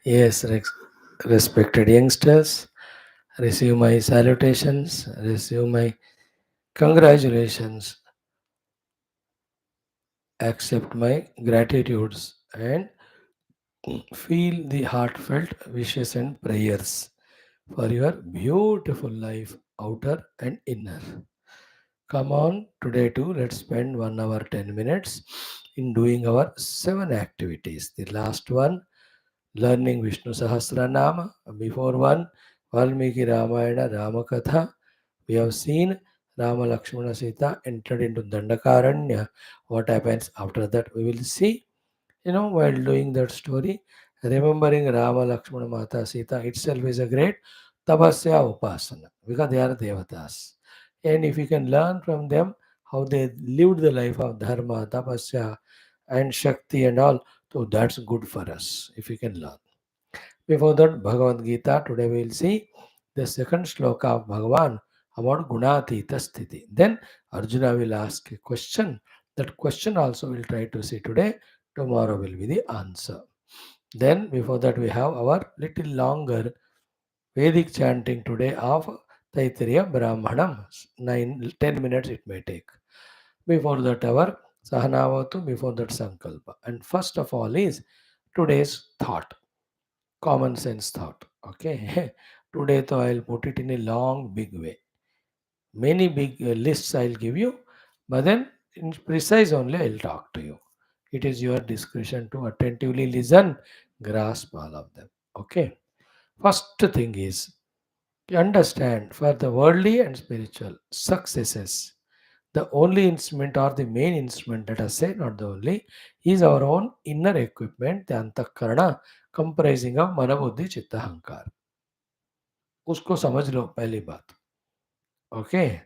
Yes, respected youngsters, receive my salutations, receive my congratulations, accept my gratitudes, and feel the heartfelt wishes and prayers for your beautiful life, outer and inner. Come on, today too, let's spend 1 hour 10 minutes in doing our 7 activities. The last one, learning Vishnu Sahasranama. Before one, Valmiki Ramayana, Rama Katha. We have seen Rama Lakshmana Sita entered into Dandakaranya. What happens after that, we will see. While doing that story, remembering Rama, Lakshmana, Mata, Sita itself is a great tapasya upasana because they are devatas. And if you can learn from them how they lived the life of dharma, tapasya, and shakti and all, so that's good for us if we can learn. Before that, Bhagavad Gita, today we will see the second shloka of Bhagavan about Gunaatheetha sthiti. Then Arjuna will ask a question. That question also we'll try to see today. Tomorrow will be the answer. Then before that we have our little longer Vedic chanting today of Taittiriya Brahmanam. 10 minutes it may take. Before that our Sahanavatu, before that Sankalpa. And first of all is today's thought, common sense thought. Okay. Today though I'll put it in a long big way. Many big lists I'll give you, but then in precise only I'll talk to you. It is your discretion to attentively listen, grasp all of them. Okay. First thing is you understand for the worldly and spiritual successes, the only instrument or the main instrument, let us say, not the only, is our own inner equipment, the antakarana, comprising of mana buddhi chitta hankar. उसको समझ लो पहली बात. Okay.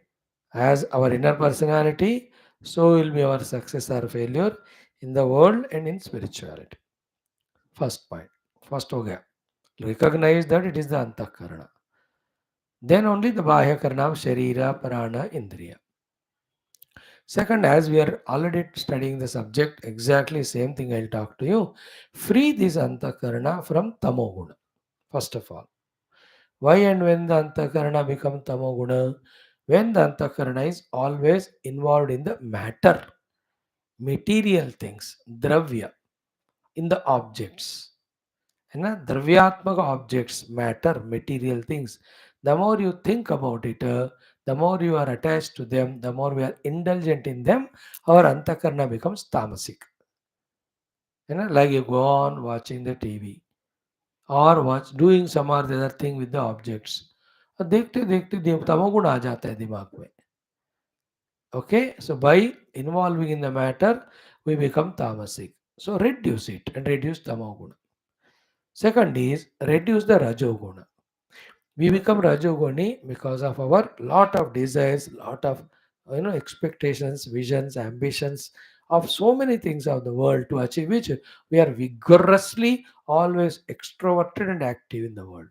As our inner personality, so will be our success or failure in the world and in spirituality. First point. First हो गया. Recognize that it is the antakarana. Then only the bahya karana of sharira, prana, indriya. Second, as we are already studying the subject, exactly same thing I'll talk to you. Free this antakarana from tamoguna. First of all. Why and when the antakarana become tamoguna? When the antakarana is always involved in the matter, material things, dravya, in the objects. Dravyatmaka objects, matter, material things. The more you think about it, the more you are attached to them, the more we are indulgent in them, our antakarna becomes tamasic. Like you go on watching the TV or doing some or the other thing with the objects. देखते देखते तमोगुण आ जाता है दिमाग में. Okay, so by involving in the matter, we become tamasic. So reduce it and reduce tamoguna. Second is reduce the rajoguna. We become rajoguni because of our lot of desires, lot of expectations, visions, ambitions of so many things of the world to achieve which we are vigorously always extroverted and active in the world.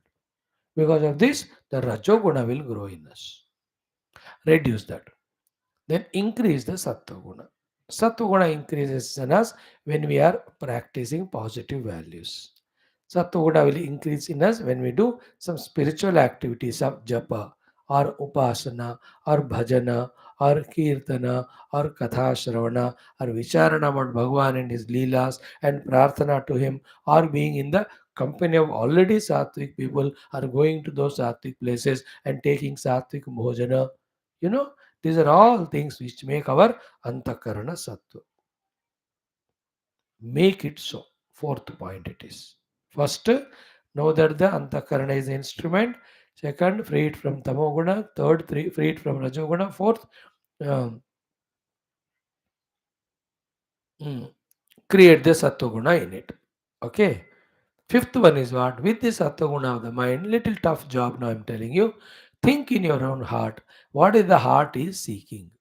Because of this, the rajoguna will grow in us. Reduce that. Then increase the sattva. Sattva increases in us when we are practicing positive values. Sattva will increase in us when we do some spiritual activities of japa or upasana or bhajana or kirtana or katha shravana or vicharana about Bhagavan and his leelas and prarthana to him or being in the company of already sattvic people or going to those sattvic places and taking sattvic bhojana. You know, these are all things which make our antakarana sattva. Make it so. Fourth point it is. First, know that the antakarana is the instrument. Second, free it from tamoguna. Third, free it from rajoguna. Fourth, um, mm, create the sattva in it. Okay. Fifth one is what? With this sattva of the mind, little tough job now I'm telling you. Think in your own heart. What is the heart is seeking?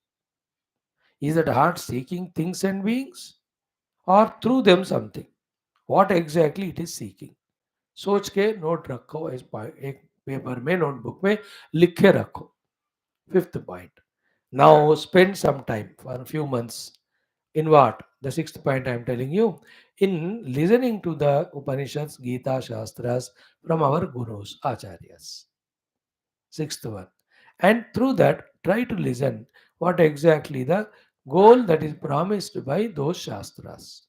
Is that heart seeking things and beings? Or through them something? What exactly it is seeking? सोच के note रखो, एक paper में notebook में लिख के रखो. Fifth point. Now spend some time for a few months In what? The sixth point I am telling you. In listening to the Upanishads, Gita, Shastras from our gurus, Acharyas. Sixth one. And through that, try to listen what exactly the goal that is promised by those Shastras.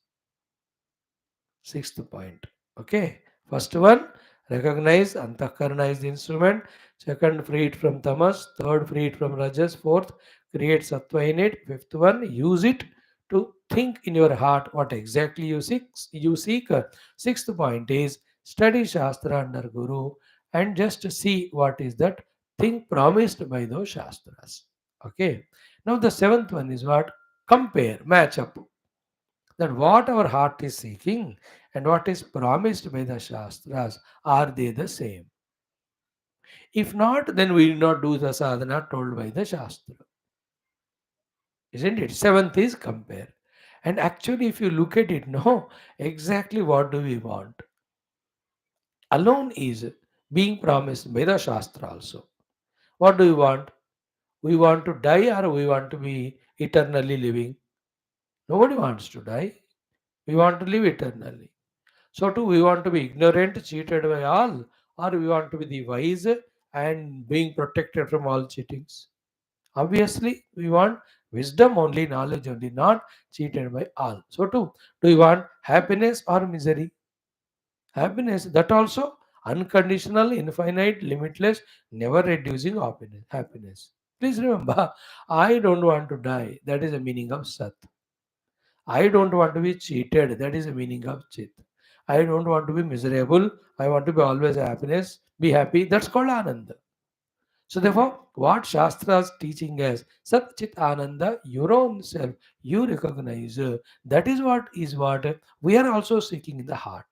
Sixth point. Okay. First one, recognize, antakarna is the instrument. Second, free it from tamas. Third, free it from rajas. Fourth, create sattva in it. Fifth one, use it to think in your heart what exactly you seek. You seek. Sixth point is study shastra under guru and just see what is that thing promised by those shastras. Okay. Now the seventh one is what? Compare, match up that what our heart is seeking and what is promised by the Shastras, are they the same? If not, then we will not do the sadhana told by the Shastra. Isn't it? Seventh is compare. And actually, if you look at it, no, exactly what do we want? Alone is being promised by the Shastra also. What do we want? We want to die or we want to be eternally living? Nobody wants to die. We want to live eternally. So too, we want to be ignorant, cheated by all, or we want to be the wise and being protected from all cheatings. Obviously, we want wisdom only, knowledge only, not cheated by all. So too, do we want happiness or misery? Happiness, that also unconditional, infinite, limitless, never reducing happiness. Happiness. Please remember, I don't want to die. That is the meaning of Sat. I don't want to be cheated. That is the meaning of Chit. I don't want to be miserable. I want to be always happiness. Be happy. That's called Ananda. So therefore, what Shastra's teaching us, Sat Chit Ananda, your own self, you recognize. That is what we are also seeking in the heart.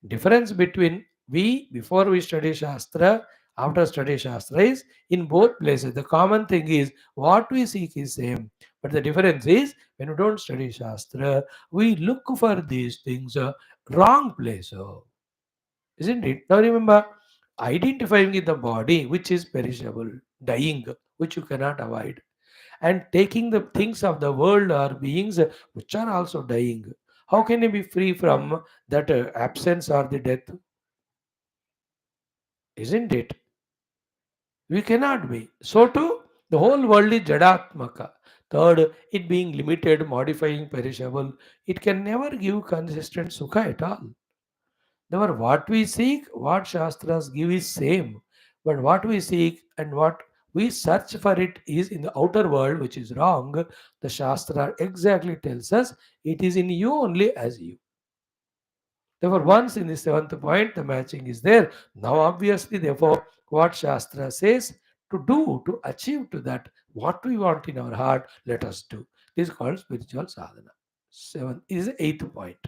Difference between we before we study Shastra, after study Shastra is in both places. The common thing is what we seek is same. But the difference is when we don't study Shastra, we look for these things wrong place. Isn't it? Now remember, identifying in the body which is perishable, dying, which you cannot avoid, and taking the things of the world or beings which are also dying. How can you be free from that absence or the death? Isn't it? We cannot be. So too, the whole world is jadatmaka. Third, it being limited, modifying, perishable, it can never give consistent sukha at all. Therefore, what we seek, what Shastras give is same. But what we seek and what we search for it is in the outer world, which is wrong. The Shastra exactly tells us it is in you only as you. Therefore, once in the seventh point, the matching is there. Now, obviously, therefore, what Shastra says to do, to achieve to that, what we want in our heart, let us do. This is called spiritual sadhana. Seven is the eighth point.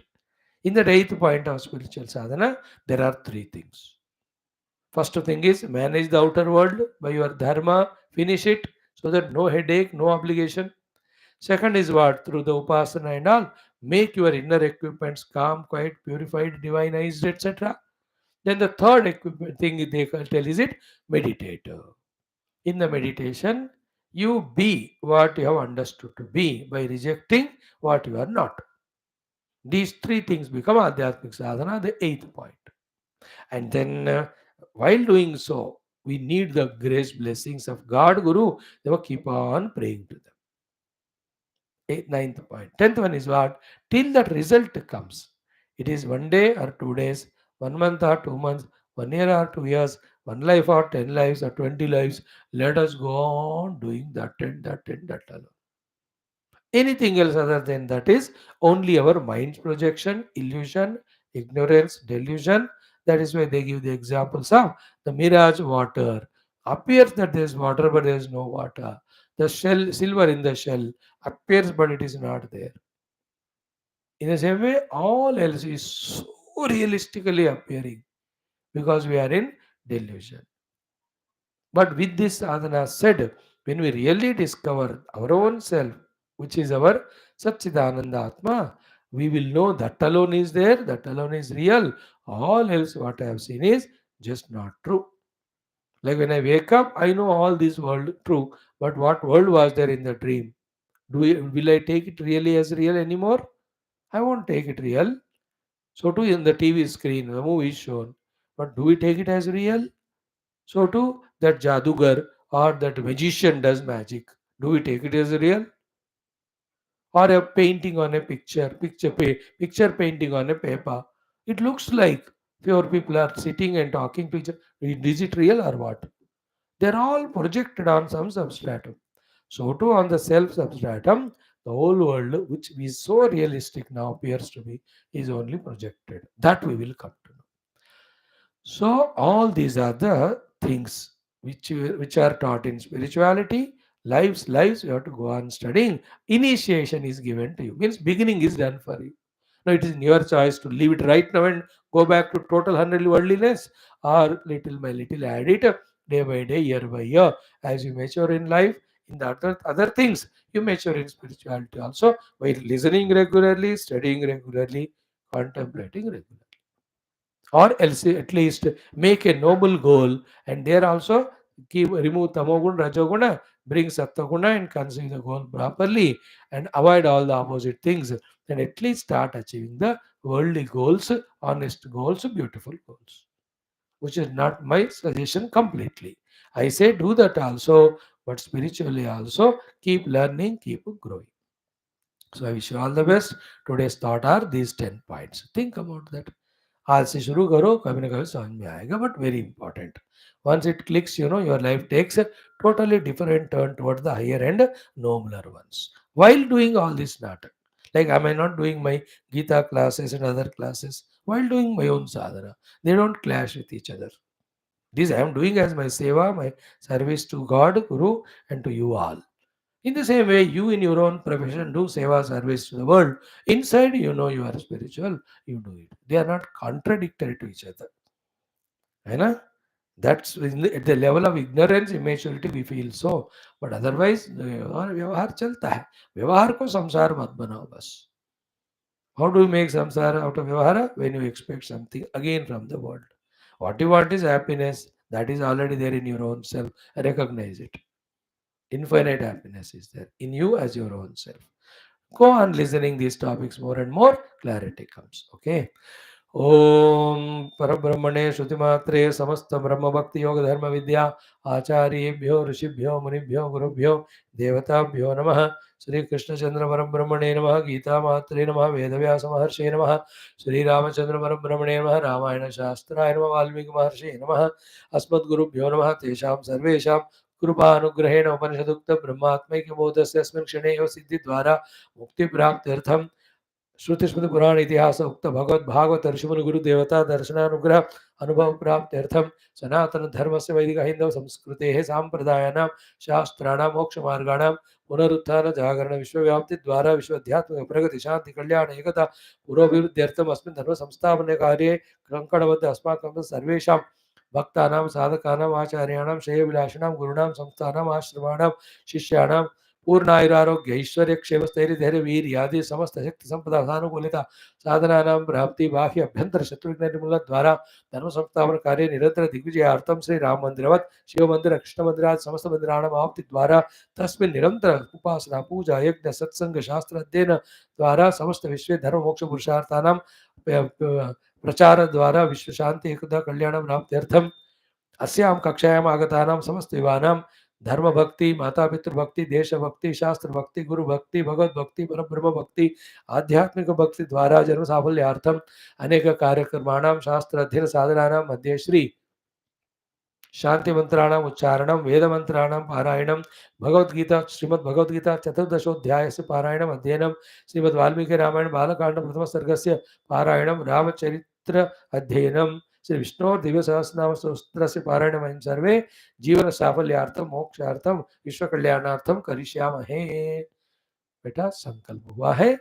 In the eighth point of spiritual sadhana, there are three things. First thing is manage the outer world by your dharma, finish it so that no headache, no obligation. Second is what? Through the upasana and all, make your inner equipments calm, quiet, purified, divinized, etc. Then the third equipment thing they tell is it meditate. In the meditation, you be what you have understood to be by rejecting what you are not. These three things become Adhyatmic sadhana, the eighth point. And then while doing so, we need the grace blessings of God, Guru. They will keep on praying to them. Ninth point. Tenth one is what? Till that result comes. It is 1 day or 2 days, 1 month or 2 months, 1 year or 2 years, one life or 10 lives or 20 lives. Let us go on doing that and that and that alone. Anything else other than that is only our mind's projection, illusion, ignorance, delusion. That is why they give the examples of the mirage water. Appears that there is water, but there is no water. The shell, silver in the shell, appears, but it is not there. In the same way, all else is so realistically appearing because we are in delusion. But with this sadhana said, when we really discover our own self, which is our Satchidananda Atma, we will know that alone is there, that alone is real. All else, what I have seen is just not true. Like when I wake up, I know all this world true, but what world was there in the dream? Will I take it really as real anymore? I won't take it real. So too in the TV screen, the movie is shown. But do we take it as real? So too that jadugar or that magician does magic. Do we take it as real? Or a painting on a picture painting on a paper. It looks like few people are sitting and talking to each other. Is it real or what? They're all projected on some substratum. So too on the self substratum, the whole world, which is so realistic now appears to be, is only projected. That we will come to know. So all these are the things which are taught in spirituality. Lives you have to go on studying. Initiation is given to you. Means beginning is done for you. Now it is in your choice to leave it right now and go back to total hundred worldliness, or little by little add it day by day, year by year. As you mature in life, in the other things, you mature in spirituality also by listening regularly, studying regularly, contemplating regularly, or else at least make a noble goal, and there also keep remove tamogun rajoguna, bring sattaguna and conceive the goal properly, and avoid all the opposite things, and at least start achieving the worldly goals, honest goals, beautiful goals, which is not my suggestion completely. I say do that also, but spiritually also keep learning, keep growing. So I wish you all the best. Today's thought are these 10 points. Think about that. आज से शुरू करो, कभी ना कभी समझ में आएगा, but very important. Once it clicks, your life takes a totally different turn towards the higher and nobler ones. While doing all this natak, like am I not doing my Geetha classes and other classes? While doing my own sadhana, they don't clash with each other. This I am doing as my seva, my service to God, Guru, and to you all. In the same way, you in your own profession do seva service to the world. Inside, you are spiritual, you do it. They are not contradictory to each other. है ना? That's at the level of ignorance, immaturity, we feel so. But otherwise, व्यवहार चलता है. व्यवहार को संसार मत बनाओ बस. How do you make samsara out of vyavahara? When you expect something again from the world. What you want is happiness. That is already there in your own self. Recognize it. Infinite happiness is there in you as your own self. Go on listening these topics more and more, clarity comes. Okay. ओम परब्रह्मणे श्रुतिमात्रे समस्त ब्रह्म भक्ति योग धर्म विद्या आचार्येभ्यो ऋषिभ्यो मुनिभ्यो गुरुभ्यो देवताभ्यो नमः. श्री कृष्णचंद्र परब्रह्मणे नमः. गीता मात्रे नमः. वेदव्यास महर्षे नमः. श्री रामचंद्र परब्रह्मणे नमः. रामायण शास्त्राय नमः. वाल्मीकि महर्षे नमः. अस्मद्गुरुभ्यो नमः. तेषां सर्वेषां कृपानुग्रहेण उपनिषदुक्त ब्रह्मात्मैक्यबोधस्य अस्मिन् क्षणे एव सिद्धिद्वारा मुक्तिप्राप्त्यर्थं श्रुतिस्मृति पुराण इतिहास उक्त भगवत भागवत ऋषिमुनि गुरु देवता दर्शनानुग्रह अनुभव प्राप्त्यर्थम सनातन धर्म से वैदिक हिंदव संस्कृते सांप्रदायानां शास्त्राणां मोक्ष मार्गाणां पुनरुत्थान जागरण विश्वव्याप्ति द्वारा विश्वध्यात्म प्रगति शांति कल्याण एकता पुरोभिवृद्ध्यर्थम अस्मिन् धर्म संस्थापने कार्ये कंकणबद्ध अस्माकं सर्वेषां भक्तानां साधकानां आचार्याणां श्रेयविलासिनां गुरूणां संस्थानां आश्रमाणां शिष्याणां पूर्णायुरारोग्य ऐश्वर्य क्षेम स्थैर्य धैर्य वीर आदि समस्त शक्ति संपदा सानुकूलता साधना प्राप्ति बाह्य अभ्यंतर शत्रु निर्मूलन द्वारा धर्म संस्थापन कार्य निरंतर दिग्विजयार्थम श्री राम मंदिरवत शिव मंदिर कृष्ण मंदिर आदि समस्त मंदिराणाम आप्ति द्वारा तस्मिन् निरंतर उपासना पूजा यज्ञ सत्संग शास्त्र अध्ययन द्वारा समस्त विश्व धर्म मोक्ष पुरुषार्थानां प्रचार द्वारा विश्व शांति एकता कल्याण प्राप्त्यर्थम अस्यां कक्षायाम् आगतानां समस्त युवानां धर्म भक्ति माता पितृ भक्ति देश भक्ति शास्त्र भक्ति गुरु भक्ति भगवत भक्ति परब्रह्म भक्ति आध्यात्मिक भक्ति द्वारा जन्म साफल्यार्थम अनेक कार्यक्रमाणां शास्त्र अध्ययन साधनानां मध्ये श्री शांति मंत्राणाम उच्चारणम वेद मंत्राणाम पारायणम भगवद्गीता श्रीमद् भगवद्गीता चतुर्दशोध्याय से पारायणम अध्ययनम श्रीमद् वाल्मीकि रामायण बालकांड प्रथम सर्गस्य पारायणम रामचरित्र अध्ययनम श्री विष्णु दिव्य सहस्रनाम स्तोत्र से पारायणम हम सर्वे जीवन साफल्यार्थम मोक्षार्थम विश्व कल्याणार्थम करिष्यामहे. बेटा संकल्प हुआ है.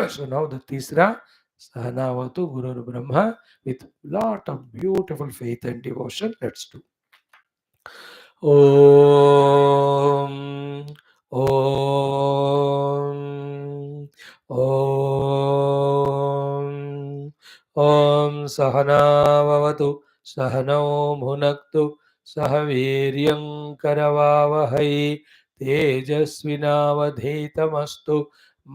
So now the तीसरा सहनावतु गुरुर् Brahma with lot of beautiful faith and devotion. Let's do. ॐ ॐ ॐ ॐ सहनावतु सहनौ भुनक्तु सह वीर्यं करवावहै तेजस्विनावधीतमस्तु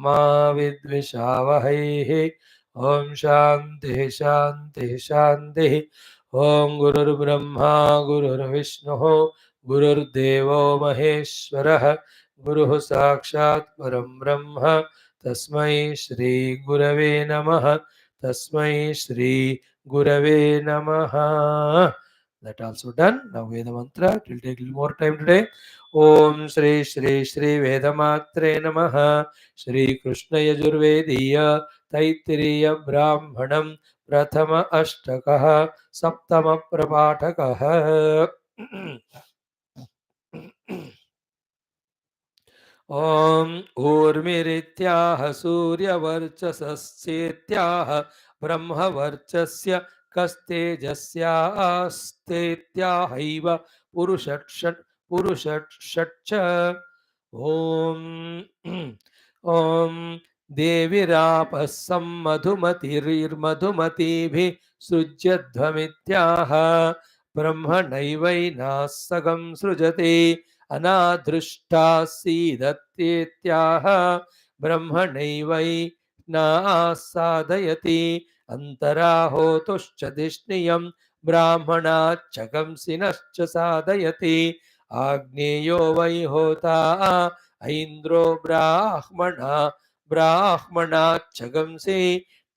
मा विद्विषावहैः। ॐ शान्तिः शान्तिः शान्तिः। ॐ गुरुर्ब्रह्मा गुरुर्विष्णुः गुरुर्देवो महेश्वरः गुरुः साक्षात् परं ब्रह्म तस्मै श्री गुरवे नमः। तस्मै श्री गुरवे नमः. That also done. Now Veda mantra. It will take a little more time today. Om Shri Shri Shri Vedamatre Namaha. Shri Krishna Yajurvediya Taittiriya Brahmanam Prathama Ashtakaha Saptama Prapatakaha. ॐ ऊर्मिरित्याह सूर्यवर्चसस्येत्याह ब्रह्मवर्चस्य कस्तेजस्यास्तेत्याहैव पुरुषट्ष ॐ ॐ देविरापः सम्मधुमतिर्मधुमतीभिः सृज्यध्वमित्याह ब्रह्मणैवैनाः सगं सृजते अनादृष्टा सीदत्येत्याह ब्रह्मणैवै नासादयति अन्तराहोतुश्च धिष्णियं ब्राह्मणाच्चकंसिनश्च साधयति आग्नेयो वै होता ऐन्द्रो ब्राह्मणाच्चगंसि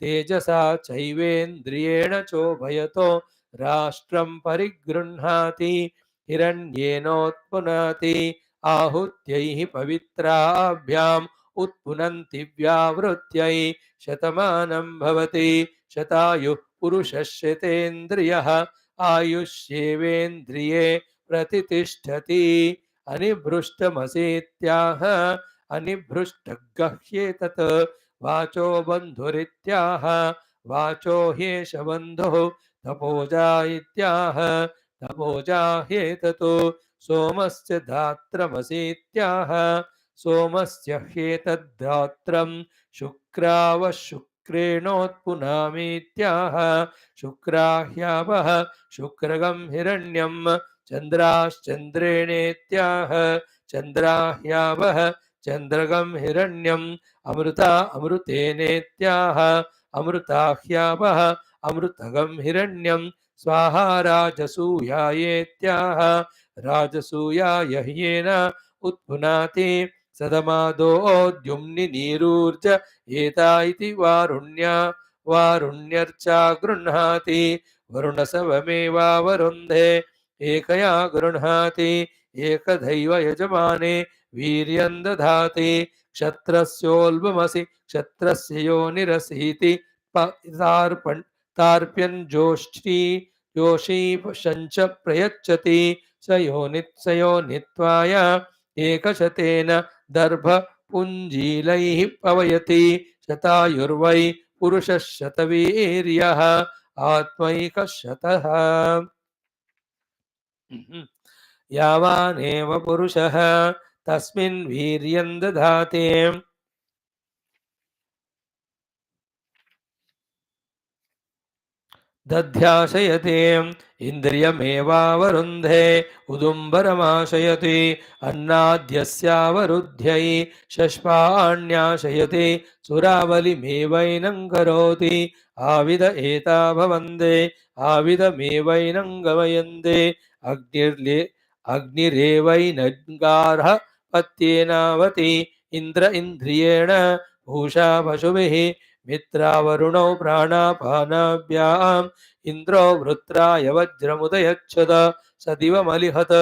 तेजसा चैवेन्द्रियेण चोभयतो राष्ट्रं परिगृह्णाति हिरण्येनोत्पुनाति आहुत्यैः पवित्राभ्याम् उत्पुनन्ति व्यावृत्यै शतमानं भवति शतायुः पुरुषः शतेन्द्रियः आयुष्येवेन्द्रिये प्रतितिष्ठति अनिभृष्टमसेत्याह अनिभृष्टगह्येतत् वाचो बन्धुरित्याह वाचो ह्येष बन्धुः तपोजा इत्याह तपोजा ह्येततो सोमस्य धात्रमसीत्याह सोमस्य ह्येतद्धात्रं शुक्रावः शुक्रेणोत्पुनामीत्याह शुक्राह्यावः शुक्रगं हिरण्यं चन्द्राश्चन्द्रेणेत्याह चन्द्राह्यावः चन्द्रगं हिरण्यम् अमृता अमृतेनेत्याह अमृताह्यावः अमृतगं हिरण्यं स्वाहा राजसूयायेत्याह राजसूयाय ह्येन उत्पुनाति सदमादोद्युम्नि नीरूर्ज एता इति वारुण्यर्चा गृह्णाति वरुणसवमेवावरुन्धे एकया गृह्णाति एकदैव यजमाने वीर्यं दधाति क्षत्रस्योल्बमसि क्षत्रस्य योनिरसीति तार्प्यं जोषीपशञ्च प्रयच्छति स योनित्वाय एकशतेन दर्भपुञ्जीलैः पवयति शतायुर्वै पुरुषः शतवीर्यः आत्मैकशतः यावानेव पुरुषः तस्मिन् वीर्यं दधाति दध्याशयते इन्द्रियमेवावरुन्धे उदुम्बरमाशयति अन्नाद्यस्यावरुद्ध्यै शष्पाण्याशयति सुरावलिमेवैनं करोति आविद एता भवन्ते आविदमेवैनं गमयन्ते अग्निरेवैनङ्गारः पत्येनावति इन्द्र इन्द्रियेण भूषा पशुभिः मित्रावरुणौ प्राणापानाभ्याम् इन्द्रो वृत्राय वज्रमुदयच्छद स दिवमलिहत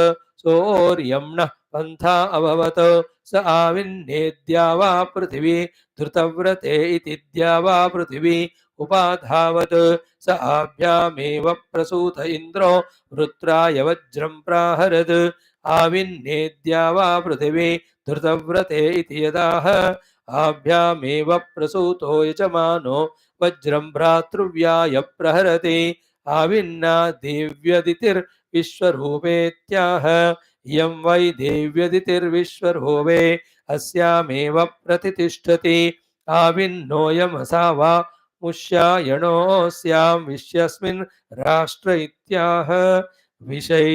सोऽर्यं नः पन्था अभवत् स आविन्नेद्या वा पृथिवी धृतव्रते इति द्या वा पृथिवी उपाधावत् स आभ्यामेव प्रसूत इन्द्रो वृत्राय वज्रं प्राहरत् आविन्नेद्या वा पृथिवी धृतव्रते इति यदाह आभ्यामेव प्रसूतो यजमानो वज्रं भ्रातृव्याय प्रहरति आविन्ना देव्यदितिर्विश्वरूपेत्याह यं वै देव्यदितिर्विश्वरूपे अस्यामेव प्रतितिष्ठति आविन्नोऽयमसा मुष्यायणोऽस्यां विश्यस्मिन् राष्ट्र इत्याह विषय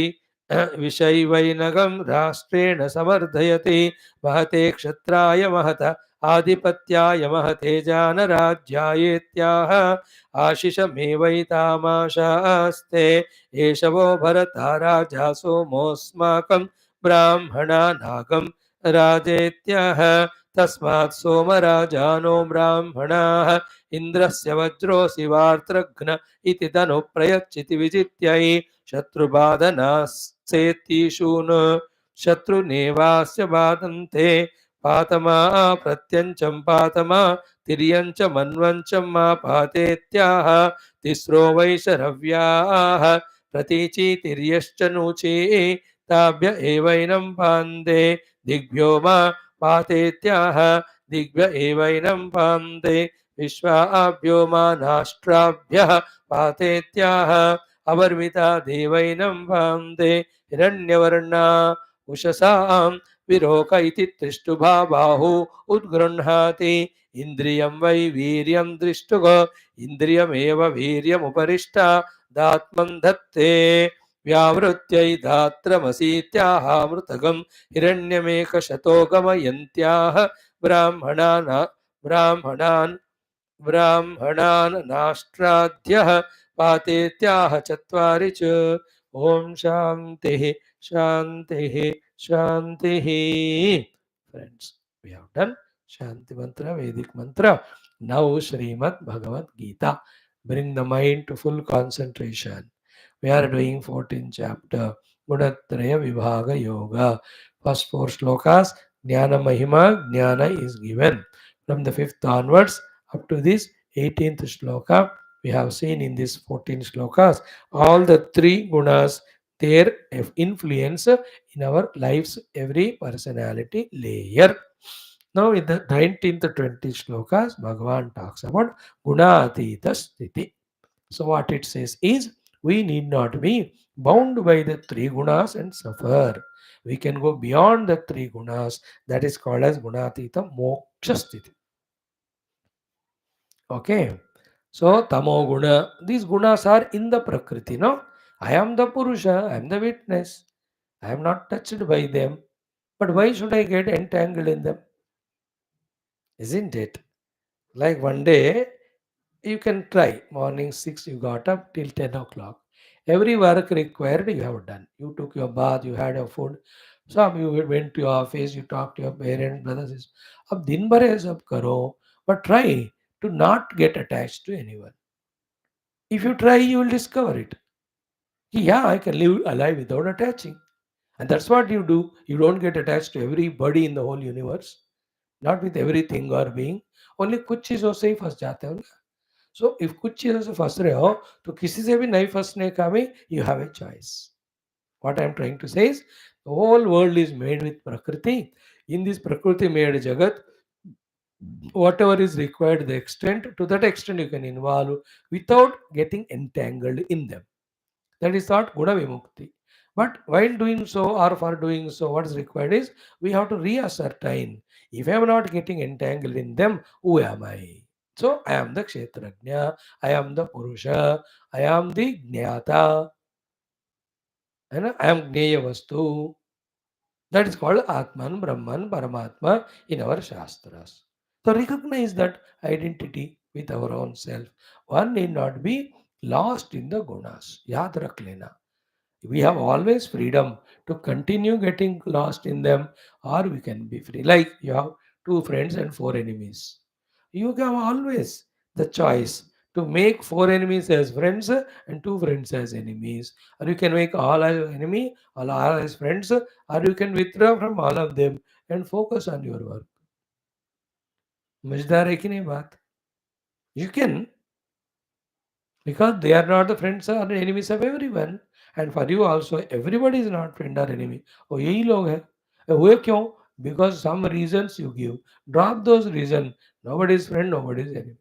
विषैवैनगं राष्ट्रेण समर्थयति महते क्षत्राय महत आधिपत्याय महते जानराज्यायेत्याह आशिषमेवैतामाशास्ते एषवो भरता राजा सोमोऽस्माकं ब्राह्मणानागं राजेत्याह तस्मात् सोमराजानो ब्राह्मणाः इन्द्रस्य वज्रोऽसि वार्त्रघ्न इति तनु प्रयच्चिति विजित्यै शत्रुबाधनासेतीषून् शत्रुनेवास्य बाधन्ते पातमा प्रत्यञ्चं पातमा तिर्यञ्च मन्वञ्चं मा पातेत्याह तिस्रो वैशरव्याः प्रतीची तिर्यश्च नूची ताभ्य एवैनं पान्दे दिग्भ्यो मा पातेत्याह दिग्भ्य एवैनं पान्दे विश्वाभ्यो मा नाष्ट्राभ्यः पातेत्याह अवर्मिता देवैनं वान्दे हिरण्यवर्णा उषसां विरोक इति त्रिष्टुभा बाहु उद्गृह्णाति इन्द्रियं वै वीर्यं दृष्टुः इन्द्रियमेव वीर्यमुपरिष्टा दात्मं धत्ते व्यावृत्यै धात्रमसीत्याहामृतगं हिरण्यमेकशतो गमयन्त्याः ब्राह्मणान् ब्राह्मणान् ब्राह्मणान् नाष्ट्राद्यः पातेत्याह चत्वारि च ओम शांति शांति शांति. Friends, we have done Shanti mantra, Vedic mantra. Now Srimad Bhagavad Gita. Bring the mind to full concentration. We are doing 14th chapter, Gunatraya Vibhaga Yoga. First four slokas, Jnana Mahima, Jnana is given. From the 5th onwards, up to this 18th shloka, we have seen in these 14 slokas all the three gunas, their influence in our lives, every personality layer. Now, in the 19th to 20th shlokas, Bhagavan talks about Gunaatheetha Sthiti. So, what it says is, we need not be bound by the three gunas and suffer. We can go beyond the three gunas. That is called as Gunaatheetha Moksha Sthiti. Okay. So, Tamo Guna, these gunas are in the Prakriti, no? I am the Purusha, I am the witness. I am not touched by them. But why should I get entangled in them? Isn't it? Like one day, you can try. Morning 6, you got up till 10 o'clock. Every work required, you have done. You took your bath, you had your food. Some you went to your office, you talked to your parents, brothers, sisters. अब दिन भर ये सब करो, but try to not get attached to anyone. If you try, you will discover it. Yeah, I can live alive without attaching. And that's what you do. You don't get attached to everybody in the whole universe. Not with everything or being. Only कुछ चीज़ों से ही फंस जाते हो ना. So if कुछ चीज़ों से फंस रहे हो तो किसी से भी नहीं फंसने का भी you have a choice. What I am trying to say is the whole world is made with Prakriti. In this Prakriti made Jagat, whatever is required, the extent, to that extent you can involve without getting entangled in them. That is thought Guna Vimukti. But while doing so or for doing so, what is required is we have to reascertain. If I am not getting entangled in them, who am I? So I am the Kshetrajna, I am the Purusha, I am the Jnata, and I am Jnaya Vastu. That is called Atman, Brahman, Paramatma in our Shastras. So recognize that identity with our own self. One need not be lost in the gunas. Yaad rakh lena. We have always freedom to continue getting lost in them, or we can be free. Like you have two friends and four enemies. You have always the choice to make four enemies as friends and two friends as enemies. Or you can make all as enemy, all as friends, or you can withdraw from all of them and focus on your work. मजेदार है कि नहीं बात? You can, because they are not the friends or enemies of everyone. And for you also, everybody is not friend or enemy. Oh, यही लोग हैं. हुए क्यों? Because some reasons you give. Drop those reasons. Nobody is friend, nobody is enemy.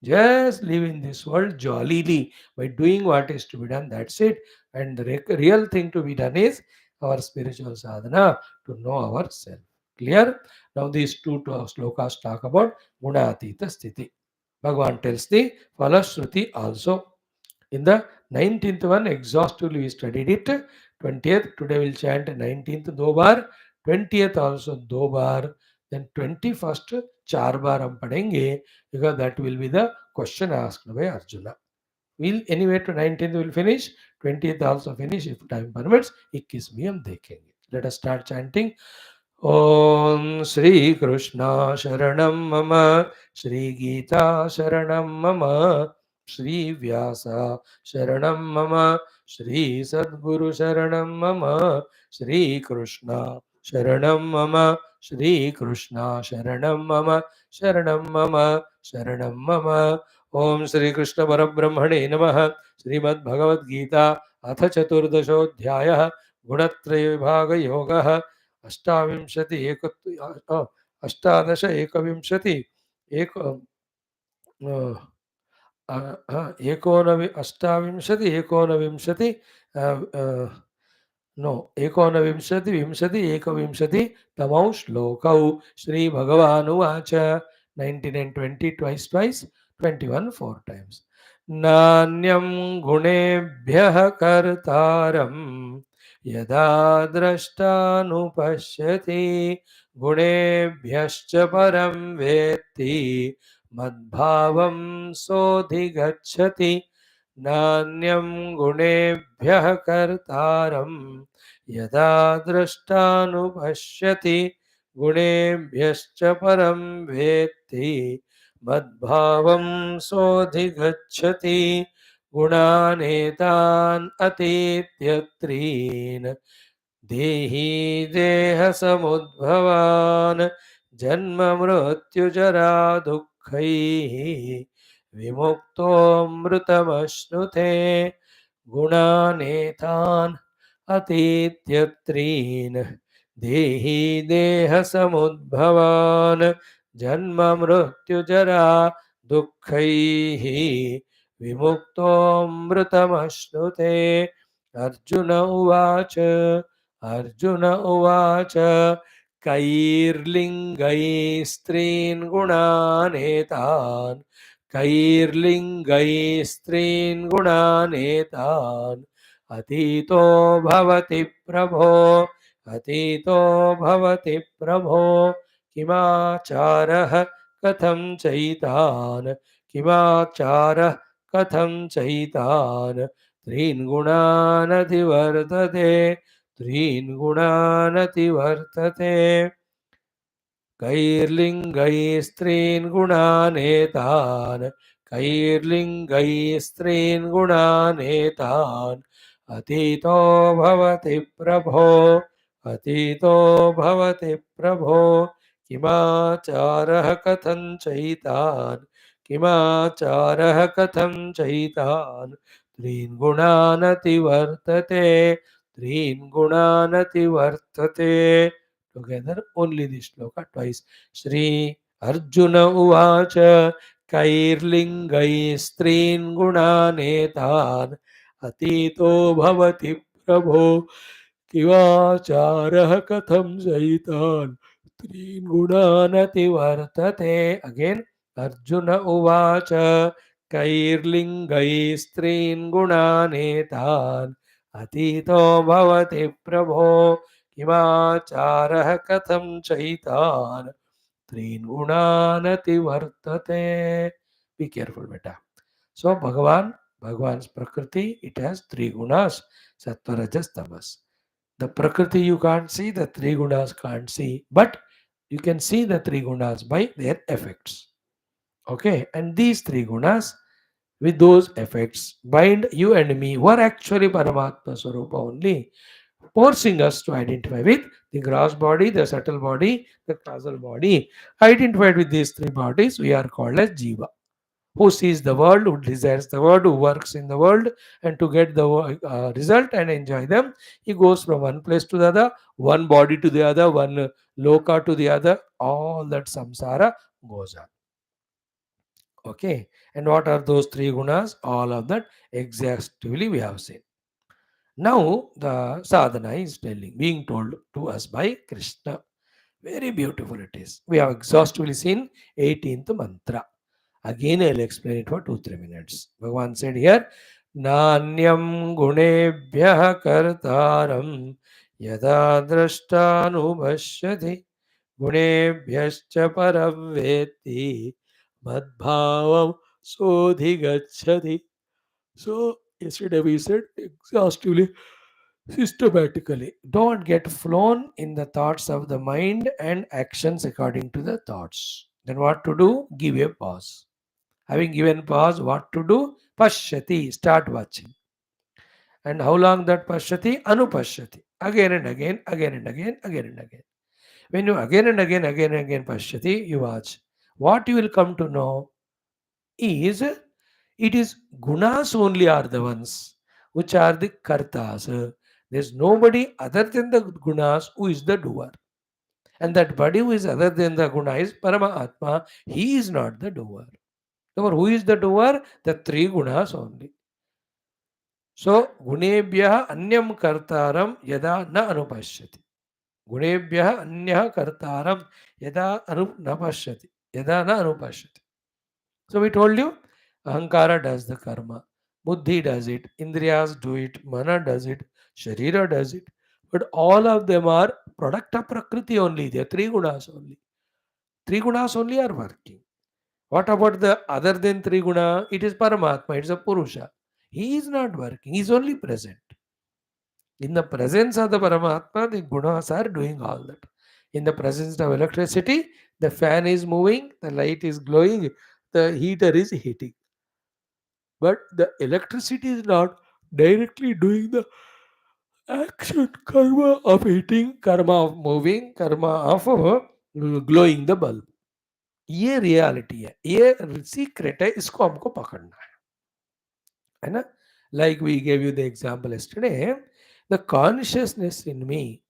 Just live in this world jollily by doing what is to be done. That's it. And the real thing to be done is our spiritual sadhana to know ourselves. Clear? Now these two slokas talk about Gunaatita Sthiti. Bhagavan tells the Falashruti also. In the 19th one, exhaustively we studied it. 20th. Today we'll chant 19th do bar, 20th also do bar, then 21st 4 bar hum padenge, because that will be the question asked by Arjuna. We'll anyway to 19th we'll finish, 20th also finish if time permits. 21 भी हम देखेंगे. Let us start chanting. ॐ श्रीकृष्ण शरणं मम, श्रीगीता शरणं मम, श्रीव्यास शरणं मम, श्रीसद्गुरु शरणं मम, श्रीकृष्ण शरणं मम, श्रीकृष्ण शरणं मम, शरणं मम, शरणं मम. ॐ श्रीकृष्ण परब्रह्मणे नमः. श्रीमद्भगवद्गीता अथ चतुर्दशोऽध्यायः. गुणत्रय विभाग योगः. अष्टाविंशति एक अष्टादश एकविंशति एक अष्टाविंशति एकोनविंशति नो एकोनविंशति विंशति एकविंशति तमौ श्लोकौ. श्रीभगवानुवाच. 19 and 20 twice, 21 4 times. नान्यं गुणेभ्यः कर्तारं यदा द्रष्टानुपश्यति, गुणेभ्यश्च परं वेत्ति मद्भावं सोऽधिगच्छति. नान्यं गुणेभ्यः कर्तारं यदा द्रष्टानुपश्यति, गुणेभ्यश्च परं वेत्ति मद्भावं सोऽधिगच्छति. गुणानेतान् अतीत्यत्रीन् देही देहसमुद्भवान् जन्म मृत्युजरा दुःखैः विमुक्तोऽमृतमश्नुते. गुणानेतान् अतीत्यत्रीन् देही देहसमुद्भवान् जन्म मृत्युजरा दुःखैः विमुक्तोऽमृतमश्नुते. अर्जुन उवाच. अर्जुन उवाच. कैर्लिङ्गैस्त्रीन् गुणानेतान्, कैर्लिङ्गैस्त्रीन् गुणानेतान् अतीतो भवति प्रभो, अतीतो भवति प्रभो. किमाचारः कथं चैतान्, किमाचारः कथं चैतान् त्रीन् गुणानतिवर्तते, त्रीन् गुणानतिवर्तते. कैर्लिङ्गैस्त्रीन् गुणानेतान्, कैर्लिङ्गैस्त्रीन् गुणानेतान् अतीतो भवति प्रभो, अतीतो भवति प्रभो. किमाचारः कथं चैतान्, किमाचारः कथं चैतान् त्रीन् गुणानतिवर्तते, त्रीन् गुणानतिवर्तते. Together only this shloka twice. Shri Arjuna Uvacha. Kairlingaistrīn gunanetān atito bhavati prabho, किवाचारः कथं चैतान् त्रीन् गुणानति वर्तते. Again, Arjuna Uvacha. कैर्लिङ्गैस्त्रीन् गुणानेतान् अतीतो भवति प्रभो, किमाचारः कथं चैतान् त्रीन् गुणानति वर्तते. Be careful, beta. So Bhagwan's Prakriti, it has three gunas, Sattva, Rajas, Tamas. The Prakriti you can't see, the three gunas can't see, but you can see the three gunas by their effects. Okay, and these three gunas with those effects bind you and me, who are actually Paramatma Swarupa only, forcing us to identify with the gross body, the subtle body, the causal body. Identified with these three bodies, we are called as Jiva, who sees the world, who desires the world, who works in the world, and to get the result and enjoy them, he goes from one place to the other, one body to the other, one loka to the other. All that samsara goes on. Okay, and what are those three gunas? All of that exhaustively we have seen. Now the sadhana is being told to us by Krishna. Very beautiful it is. We have exhaustively seen 18th mantra. Again, I'll explain it for 2-3 minutes. Bhagavan said here, नान्यं गुणेभ्यः कर्तारं यदा द्रष्टानुपश्यति गुणेभ्यश्च परं वेत्ति मद्भावं सोऽधिगच्छति. So, yesterday we said exhaustively, systematically, don't get flown in the thoughts of the mind and actions according to the thoughts. Then what to do? Give a pause. Having given pause, what to do? Pashyati, start watching. And how long that pashyati? Anupashyati. Again and again, again and again, again and again. When you again and again, again and again pashyati, you watch. What you will come to know is it is gunas only are the ones which are the kartas. There's nobody other than the gunas who is the doer. And that body who is other than the guna is Paramatma. He is not the doer. Therefore, who is the doer? The three gunas only. So, gunebhyah anyam kartaram yada na anupashyati. Gunebhyah anyah kartaram yada na pashyati. Yada na anupashyati. So we told you, Ahankara does the karma, Buddhi does it, Indriyas do it, Mana does it, Sharira does it. But all of them are product of Prakriti only. They are three gunas only. Three gunas only are working. What about the other than three guna? It is Paramatma, it is a Purusha. He is not working, he is only present. In the presence of the Paramatma, the gunas are doing all that. In the presence of electricity, the fan is moving, the light is glowing, the heater is heating. But the electricity is not directly doing the action, karma of heating, karma of moving, karma of glowing the bulb. ये reality है, ये secret है, इसको हमको पकड़ना है ना. Like we gave you the example yesterday, the consciousness in me,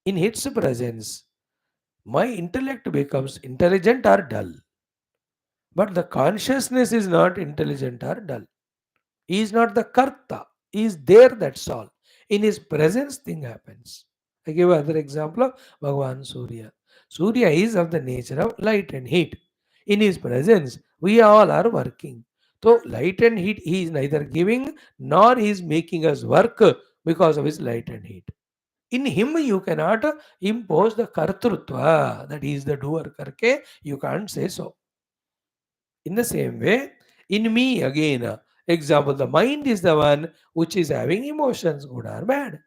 in its presence, my intellect becomes intelligent or dull. But the consciousness is not intelligent or dull. He is not the karta. He is there, that's all. In his presence, thing happens. I give another example of Bhagavan Surya. Surya is of the nature of light and heat. In his presence, we all are working. So light and heat, he is neither giving nor he is making us work because of his light and heat. In him, you cannot impose the kartrutva, that he is the doer karke, you can't say so. In the same way, in me again, example, the mind is the one which is having emotions, good or bad.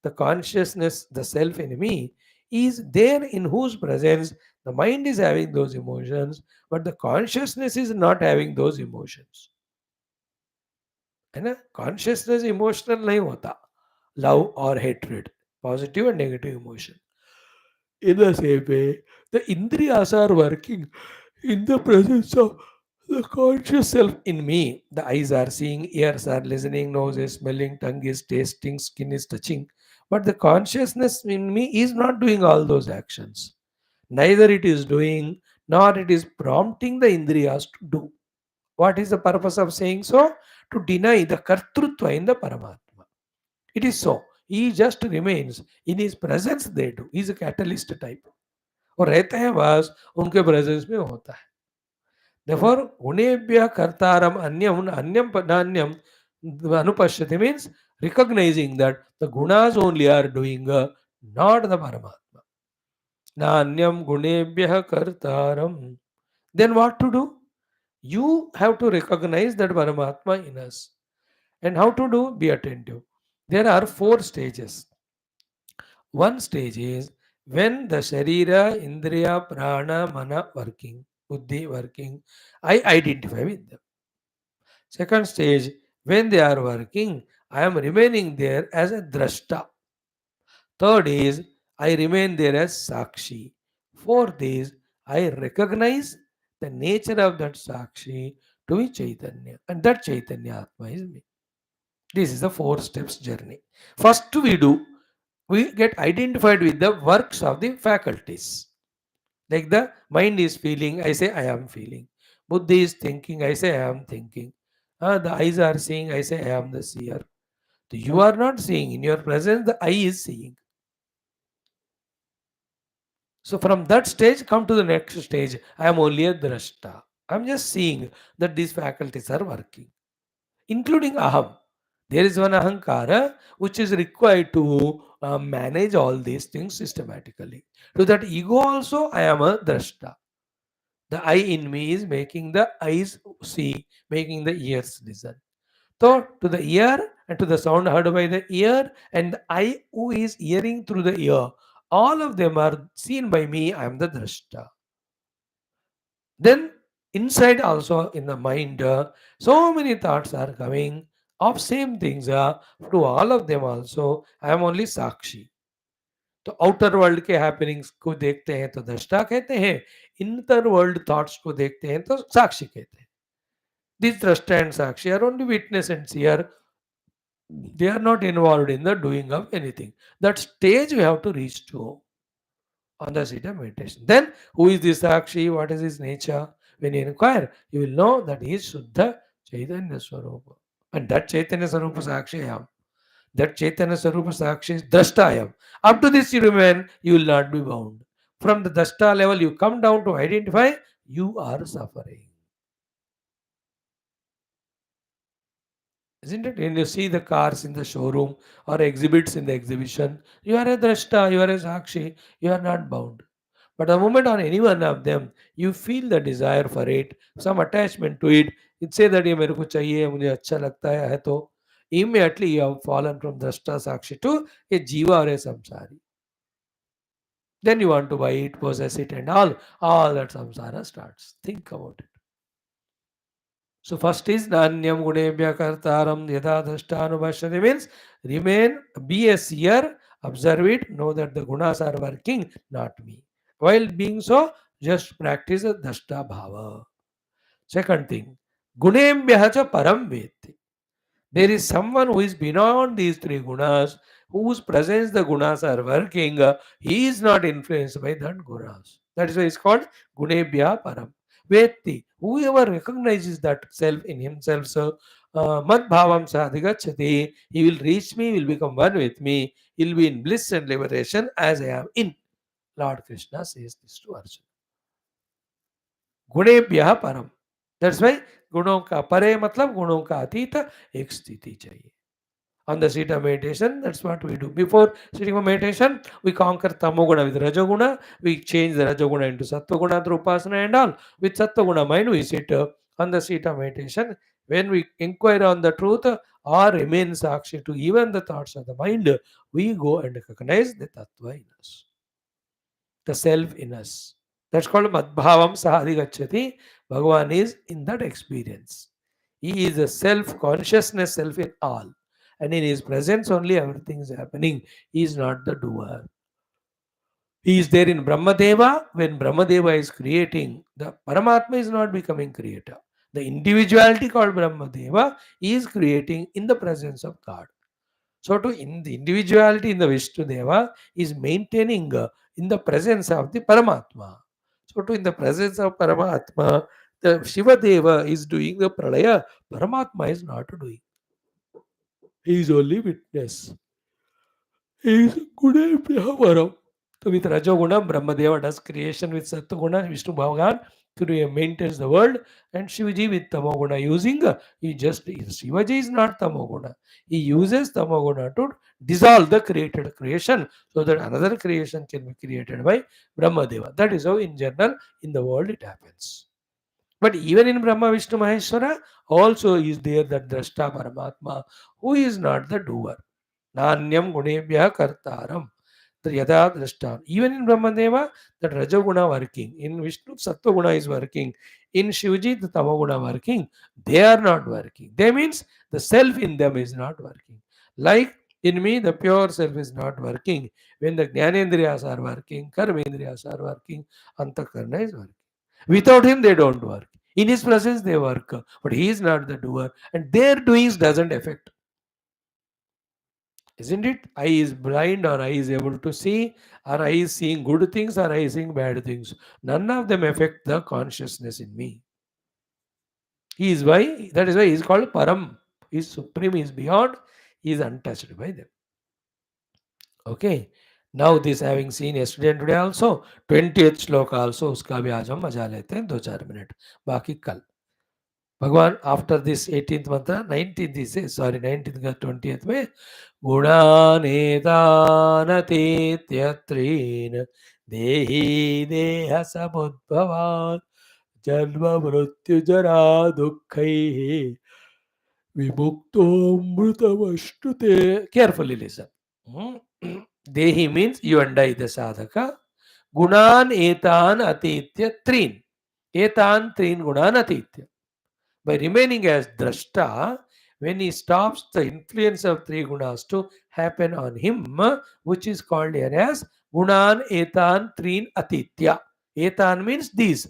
The consciousness, the self in me, is there in whose presence the mind is having those emotions, but the consciousness is not having those emotions. है ना? Consciousness emotional नहीं होता. Love or hatred, positive and negative emotion. In the same way, the indriyas are working in the presence of the conscious self in me. The eyes are seeing, ears are listening, nose is smelling, tongue is tasting, skin is touching. But the consciousness in me is not doing all those actions. Neither it is doing, nor it is prompting the indriyas to do. What is the purpose of saying so? To deny the kartrutva in the Paramatma. It is so. He just remains. In his presence they do. He is a catalyst type. और रहते हैं बस उनके presence में होता है. Therefore, गुणेभ्यः कर्तारम अन्यम अन्यम नान्यम anupashyati means recognizing that the gunas only are doing, not the Paramatma. Nanyam gunebhyah kartaram. Then what to do? You have to recognize that Paramatma in us. And how to do? Be attentive. There are four stages. One stage is when the Sharira, Indriya, Prana, Mana working, Buddhi working, I identify with them. Second stage, when they are working, I am remaining there as a Drashta. Third is, I remain there as Sakshi. Fourth is, I recognize the nature of that Sakshi to be Chaitanya. And that Chaitanya Atma is me. This is the four steps journey. First we get identified with the works of the faculties. Like the mind is feeling, I say I am feeling. Buddhi is thinking, I say I am thinking. The eyes are seeing, I say I am the seer. So you are not seeing. In your presence, the eye is seeing. So from that stage, come to the next stage. I am only a drashta. I am just seeing that these faculties are working, including aham. There is one ahankara which is required to manage all these things systematically. To that ego also, I am a drashta. The I in me is making the eyes see, making the ears listen. So, to the ear and to the sound heard by the ear, and the eye who is hearing through the ear, all of them are seen by me. I am the drashta. Then inside also in the mind, so many thoughts are coming of same things. To all of them also, I am only sakshi. तो outer world के happenings को देखते हैं तो दृष्टा कहते हैं, inter world thoughts को देखते हैं तो साक्षी कहते हैं. This drashta and sakshi are only witness and seer. They are not involved in the doing of anything. That stage we have to reach to on the seat of meditation. Then, who is this Sakshi? What is his nature? When you inquire, you will know that he is Shuddha Chaitanya Swarupa. And that Chaitanya Swarupa Sakshi I am. That Chaitanya Swarupa Sakshi is Drashta I am. Up to this you remain, you will not be bound. From the Drashta level, you come down to identify, you are suffering. Isn't it? When you see the cars in the showroom or exhibits in the exhibition, you are a drashta, you are a sakshi, you are not bound. But the moment on any one of them, you feel the desire for it, some attachment to it, it say that ये मेरे को चाहिए, मुझे अच्छा लगता है तो immediately you have fallen from drashta sakshi to a jiva or a samsari. Then you want to buy it, possess it, and all that samsara starts. Think about it. So first is Nanyam Gunebhya Kartaram Yada Drashtanubhashyate means remain, be a seer, observe it, know that the gunas are working, not me. While being so, just practice the Drashta Bhava. Second thing, Gunebhya cha Param Veti. There is someone who is beyond these three gunas, whose presence the gunas are working. He is not influenced by that gunas. That is why it's called Gunebhya Param. Veti, whoever recognizes that self in himself, so Mad Bhavam Sadhigachati, he will reach me, will become one with me, he will be in bliss and liberation as I am in. Lord Krishna says this to Arjuna. गुणेभ्यः परम. That's why गुणों का परे मतलब गुणों का अतीत एक स्थिति चाहिए. On the seat of meditation, that's what we do. Before sitting for meditation, we conquer tamoguna with rajoguna. We change the rajoguna into sattva through upasana and all. With sattva mind, we sit on the seat of meditation. When we inquire on the truth or remain sakshi to even the thoughts of the mind, we go and recognize the tattva in us, the self in us. That's called Madbhavam Sahadi Gacchati. Bhagavan is in that experience. He is a self consciousness, self in all. And in his presence only everything is happening. He is not the doer. He is there in Brahmadeva. When Brahmadeva is creating, the Paramatma is not becoming creator. The individuality called Brahmadeva is creating in the presence of God. So, to in the individuality in the Vishnu Deva is maintaining in the presence of the Paramatma. So, to in the presence of Paramatma, the Shiva Deva is doing the Pralaya, Paramatma is not doing. He is only witness. He is Guna Varam. So, with Rajoguna, Brahmadeva does creation with Sattaguna, Vishnu Bhagavan maintains the world, and Shivaji with Tamoguna using, Shivaji is not Tamoguna. He uses Tamoguna to dissolve the created creation so that another creation can be created by Brahmadeva. That is how in general in the world it happens. But even in Brahma, Vishnu, Maheshwara, also is there that Drashta Paramatma who is not the doer. Nanyam Gunebhya Kartaram. The Yada Drashta. Even in Brahmadeva, that Rajaguna working. In Vishnu, Sattva is working. In Shivji, the Tamaguna working. They are not working. They means the self in them is not working. Like in me, the pure self is not working. When the Jnanendriyas are working, Karmendriyas are working, Antakarna is working. Without him, they don't work. In his presence, they work. But he is not the doer. And their doings doesn't affect. Isn't it? Eye is blind or eye is able to see, or eye is seeing good things or eye is seeing bad things. None of them affect the consciousness in me. That is why he is called Param. He is supreme, he is beyond, he is untouched by them. Okay. Now this having seen yesterday and today also, 20th श्लोक also, उसका भी आज हम मजा लेते हैं 2-4 minute. बाकी कल. Bhagwan, after this 18th mantra, 19th he says, sorry, 19th ka 20th mein, Gunanetanatityatreen Dehi Deha Samudbhavan Janma Mrityu Jara Dukkaihi Vimuktomrutamashtrute. Carefully listen. Hmm? Dehi means you and I, the sadhaka. Gunan etan atitya trin. Etan trin gunan atitya. By remaining as drashta, when he stops the influence of three gunas to happen on him, which is called here as gunan etan trin atitya. Etan means these.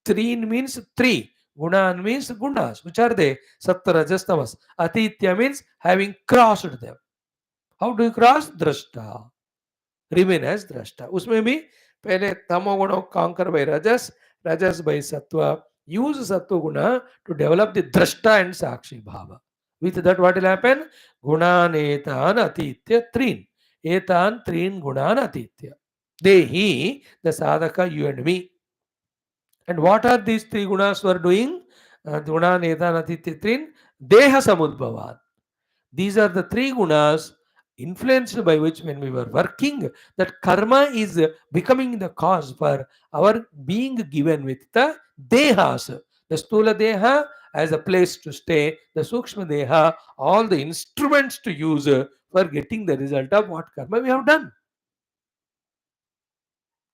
Trin means three. Gunan means gunas. Which are they? Sattva, Rajas, Tamas. Atitya means having crossed them. How do you cross? Drashta. Remain as drashta. उसमें भी पहले तमोगुण conquer by rajas, rajas by sattva. Use sattva guna to develop the drashta and sakshi bhava. With that, what will happen? Gunan etan atitya trin. Etan trin gunan atitya. They, he, the sadhaka, you and me. And what are these three gunas were doing? Gunan etan atitya trin. Deha samudbhavan. These are the three gunas influenced by which, when we were working, that karma is becoming the cause for our being given with the dehas. The stula deha as a place to stay, the sukshma deha, all the instruments to use for getting the result of what karma we have done.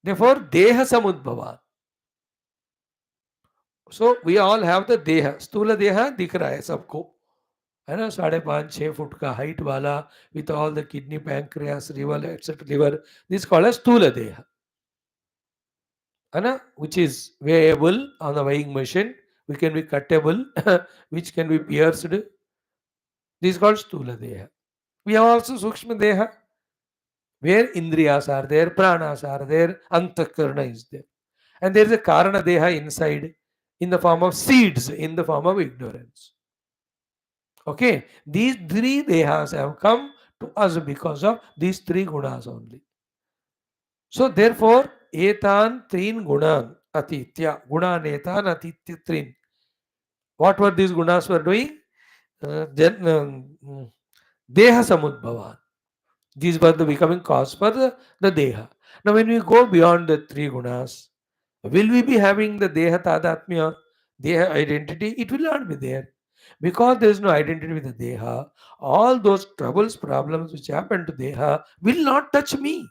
Therefore, deha samudbhava. So we all have the deha. Stula deha दिख रहा है सबको, है ना, 5.5-6 foot का height वाला, with all the kidney, pancreas, liver etcetera, liver, this called as sthul deh, है ना, which is weighable on the weighing machine, we can be cuttable, which can be pierced, this is called sthula deha. We have also sukshma deha, where indriyas are there, pranas are there, antakarna is there, and there is a karana deha inside, in the form of seeds, in the form of ignorance. Okay, these three dehas have come to us because of these three gunas only. So therefore, etan trin gunan atitya, gunan etan atitya trin. What were these gunas were doing? Deha samudbhavan. These were the becoming cause for the deha. Now when we go beyond the three gunas, will we be having the deha tadatmya, deha identity? It will not be there. Because there is no identity with the deha, all those troubles, problems which happen to deha will not touch me.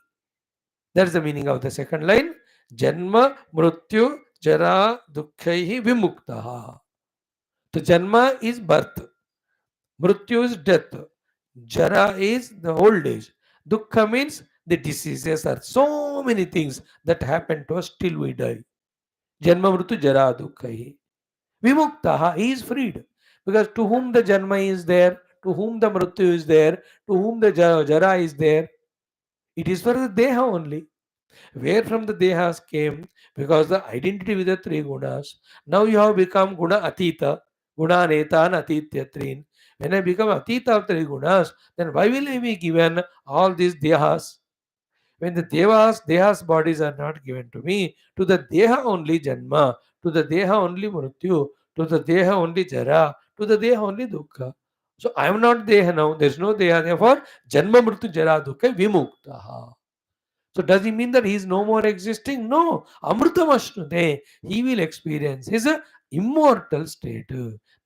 That is the meaning of the second line. Janma, Mrityu, Jara, Dukkhaihi, Vimuktaha. The Janma is birth, Mrityu is death, Jara is the old age, Dukkha means the diseases are so many things that happen to us till we die. Janma, Mrityu, Jara, Dukkhaihi. Vimuktaha, he is freed. Because to whom the Janma is there, to whom the Mrityu is there, to whom the Jara is there, it is for the Deha only. Where from the dehas came? Because the identity with the three gunas. Now you have become guna atita, guna netan atityatrin. When I become atita of three gunas, then why will I be given all these dehas? When the dehas bodies are not given to me, to the deha only janma, to the deha only mrityu, to the deha only jara, to the deha only dukkha. So I am not deha now. There is no deha. Therefore, janma mrityu jara dukkha vimuktaha. So does he mean that he is no more existing? No. Amrutamashnude. He will experience his immortal state.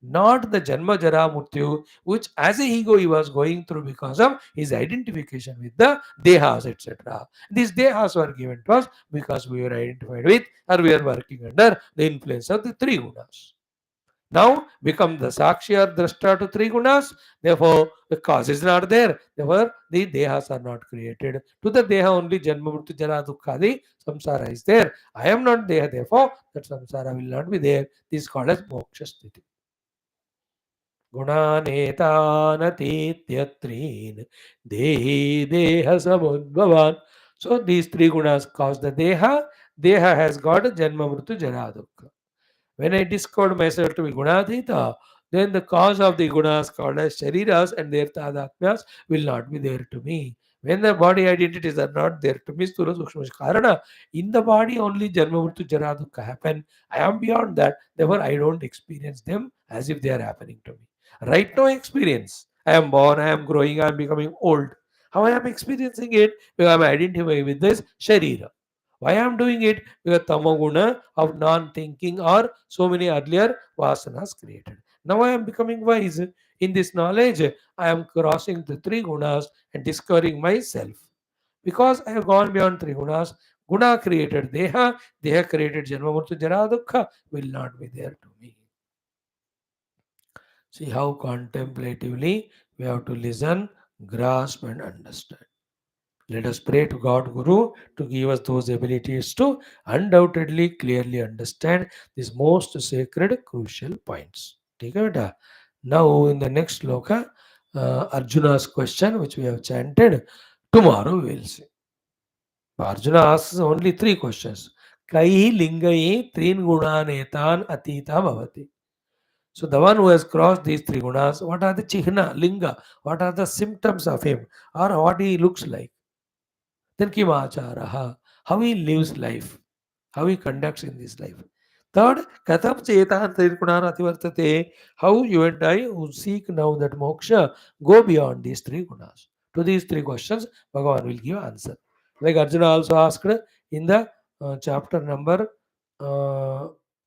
Not the Janma Jara Murtyu, which as a ego he was going through because of his identification with the Dehas, etc. These Dehas were given to us because we were identified with, or we are working under the influence of the three gunas. Now become the Sakshi or Drashta to three gunas. Therefore, the cause is not there. Therefore, the Dehas are not created. To the Deha only Janma Mrityu Jara Dukkhadi Samsara is there. I am not Deha. Therefore, that Samsara will not be there. This is called as Moksha Sthiti. Gunanetanatityatreen Dehi Deha Samudbhavan. So these three gunas cause the Deha. Deha has got Janma Mrityu Jara Dukkha. When I discovered myself to be Gunaatheetha, then the cause of the gunas called as Shariras and their Tadatmyas will not be there to me. When the body identities are not there, to me, Sthula Sukshma Karana, in the body only Janma Mrityu Jara Dukkha happen. I am beyond that. Therefore, I don't experience them as if they are happening to me. Right now, I experience. I am born, I am growing, I am becoming old. How I am experiencing it? Because I am identifying with this Sharira. Why I am doing it? Because Tamaguna of non-thinking or so many earlier vasanas created. Now I am becoming wise. In this knowledge, I am crossing the three gunas and discovering myself. Because I have gone beyond three gunas, guna created deha created janma murtu jara dukkha will not be there to me. See how contemplatively we have to listen, grasp, and understand. Let us pray to God Guru to give us those abilities to undoubtedly clearly understand these most sacred crucial points. ठीक है बेटा? Now in the next sloka, Arjuna's question which we have chanted, tomorrow we will see. Arjuna asks only three questions. Kai lingai trin gunanetan atita bhavati. So the one who has crossed these three gunas, what are the chihna, linga? What are the symptoms of him or what he looks like? Then kimacharaha, how he lives life, how he conducts in this life. Third, katham chetan tirkunana ativartate, how you and I who seek now that moksha go beyond these three gunas. To these three questions, Bhagavan will give answer. Like Arjuna also asked in the chapter number uh,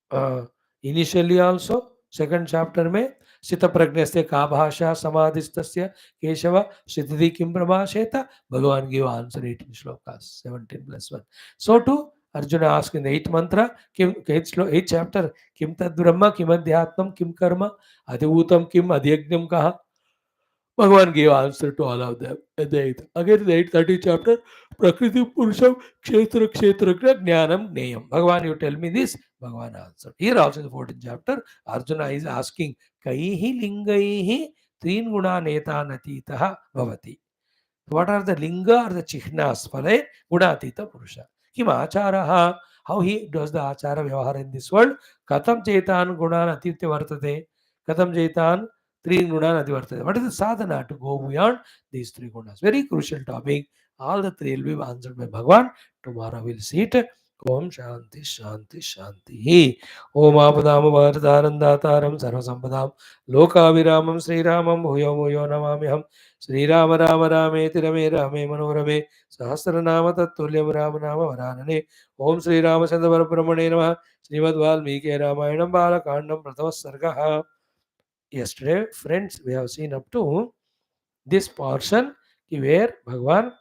uh, initially also, second chapter में स्थित प्रज्ञस्य का भाषा समाधिस्तस्य केशव स्थिति किम प्रभाषेत. Bhagavan gave answer 18 shlokas, 17 plus 1. So too, Arjuna asked in the 8th mantra, kim, 8th chapter, kim tad brahma, kim adhyatmam, kim karma, adhivutam kim, adhyagnyam kaha. Bhagavan gave answer to all of them. At the 8th. Again, in the 830 chapter, Prakriti Purusham Kshetra Kshetragna Jnanam Gneyam. Bhagavan, you tell me this. Bhagavan answered. Here also in the 14th chapter, Arjuna is asking, Kaihi Lingaihi Trin Guna Neta Natitaha Bhavati. What are the linga or the chihnas for a Gunaatita Purusha? Kim Acharaha, how he does the Achara Vyavahara in this world? Katham Chetan Gunan Atitya Vartate. Katham Chetan Three Gunan Ativartate. What is the sadhana to go beyond these three gunas? Very crucial topic. All the three will be answered by Bhagavan. Tomorrow we'll see it. Om Shanti Shanti Shanti. Om Apadam Bhartarandatam Sarvasampadam Lokaviramam Sri Ramam Bhuyo Bhuyo Namamiham Sri Rama Rama Rameti Rame Rame Manorame Sahasranama Tattulya Rama Nama Varanane Om Sri Ramachandra Brahmane Namaha Srimad Valmiki Ramayanam Balakandam Prathama Sargaha. Yesterday, friends, we have seen up to this portion where Bhagavan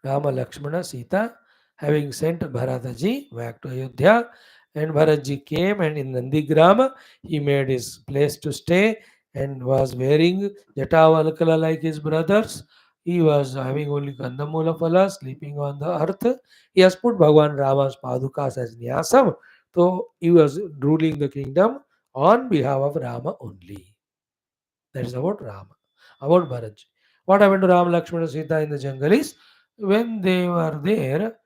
Rama, Lakshmana, Sita, having sent Bharataji back to Ayodhya, and Bharatji came and in Nandigrama he made his place to stay and was wearing Jatavalakala like his brothers. He was having only Kandamula Phala, sleeping on the earth. He has put Bhagavan Rama's Padukas as Nyasam, so he was ruling the kingdom on behalf of Rama only. That is about Rama. About Bharat. What happened to Ram, Lakshmana, Sita in the jungle is when they were there,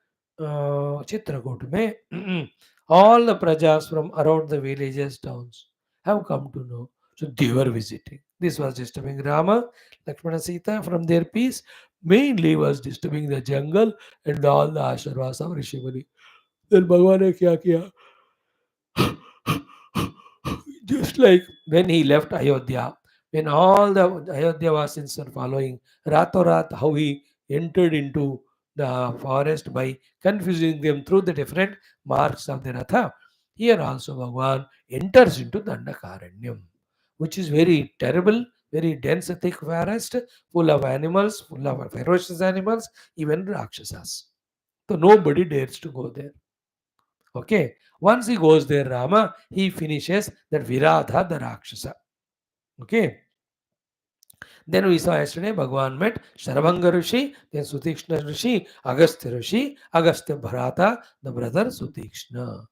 Chitrakoot mein, all the prajas from around the villages, towns have come to know. So they were visiting. This was disturbing Rama, Lakshmana, Sita from their peace. Mainly was disturbing the jungle and all the ashravas of Rishimani. Then Bhagavan ne kya kiya? Just like when he left Ayodhya, when all the Ayodhya Vasins are following, Ratorat, how he entered into the forest by confusing them through the different marks of the Ratha. Here also Bhagavan enters into Dandakaranyam, which is very terrible, very dense, thick forest, full of animals, full of ferocious animals, even Rakshasas. So nobody dares to go there. Okay. Once he goes there, Rama, he finishes that Viradha, the Rakshasa. Okay. Then we saw yesterday Bhagavan met Sharavanga Rishi, then Sutikshna Rishi, Agastya Rishi, Agastya Bharata, the brother Sutikshna.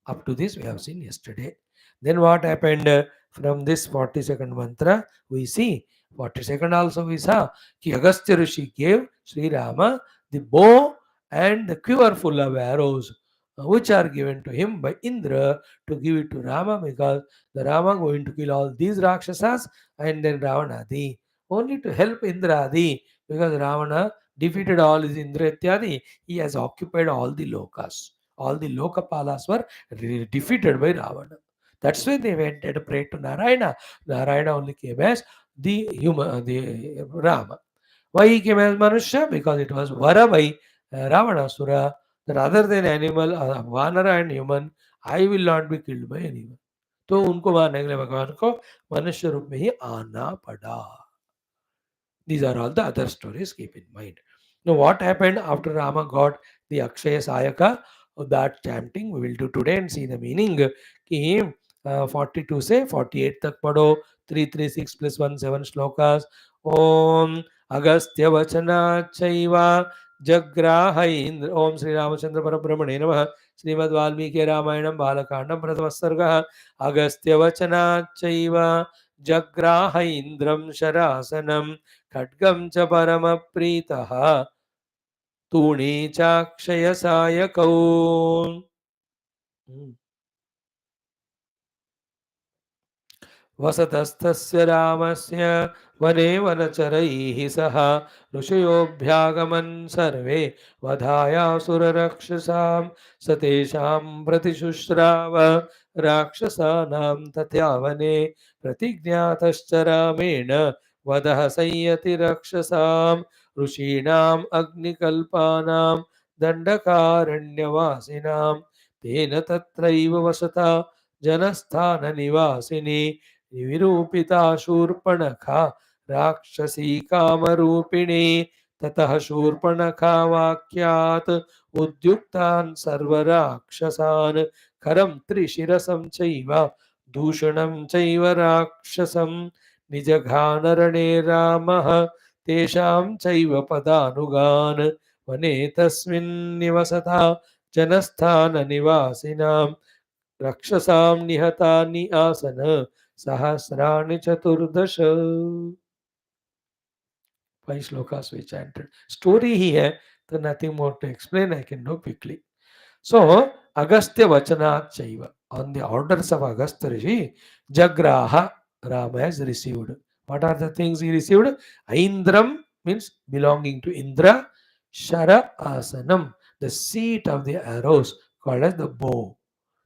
Up to this we have seen yesterday. Then what happened from this 42nd mantra? We see 42nd also we saw Ki Agastya Rishi gave Sri Rama the bow and the quiver full of arrows which are given to him by Indra to give it to Rama because the Rama going to kill all these Rakshasas and then Ravanadi only to help Indradi because Ravana defeated all his Indra Ityadi. He has occupied all the lokas. All the Lokapalas were defeated by Ravana. That's why they went and prayed to Narayana. Narayana only came as the human, the Rama. Why he came as Manusha? Because it was Vara by Ravanasura that other than animal, Vanara and human, I will not be killed by anyone. तो उनको मारने के लिए भगवान को मनुष्य रूप में ही आना पड़ा. These are all the other stories, keep in mind. Now, what happened after Rama got the Akshaya Sayaka? That chanting we will do today and see the meaning. कि 42 से 48 तक पढ़ो. 336 plus 1 7 श्लोकास. ओम अगस्त्य वचनाच्चैव जग्राह इंद्र. ओम श्री रामचंद्र परब्रह्मणे नमः. श्रीमद् वाल्मीकि रामायणं बालकांडं प्रथमः सर्गः. अगस्त्य वचनाच्चैव जग्राह इंद्रं शरासनं खड्गं च परमप्रीतः तूणी चाक्षयसायकौ. वसतस्तस्य रामस्य वने वनचरैः सह ऋषयोऽभ्यागमन् सर्वे वधायासुररक्षसां स तेषां प्रतिशुश्राव राक्षसानां तथा वने प्रतिज्ञातश्च रामेण वधः संयतिरक्षसां ऋषीणाम् अग्निकल्पानां दण्डकारण्यवासिनां तेन तत्रैव वसता जनस्थाननिवासिनी विरूपिता शूर्पणखा राक्षसी कामरूपिणी. ततः शूर्पणखा वाक्यात् उद्युक्तान् सर्वराक्षसान् खरं त्रिशिरसं चैव दूषणं चैव राक्षसं निजघानरणे रामः तेषां चैव पदानुगान् वने तस्मिन् निवसता जनस्थाननिवासिनां रक्षसां निहतानि आसन सहस्राणि चतुर्दश. 5 shlokas we chanted. Story ही है तो nothing more to explain. I can do quickly. So Agastya Vachanat Chaiva, on the orders of Agastya Rishi, Jagraha Rama has received. What are the things he received? Aindram means belonging to Indra. Shara Asanam, the seat of the arrows called as the bow.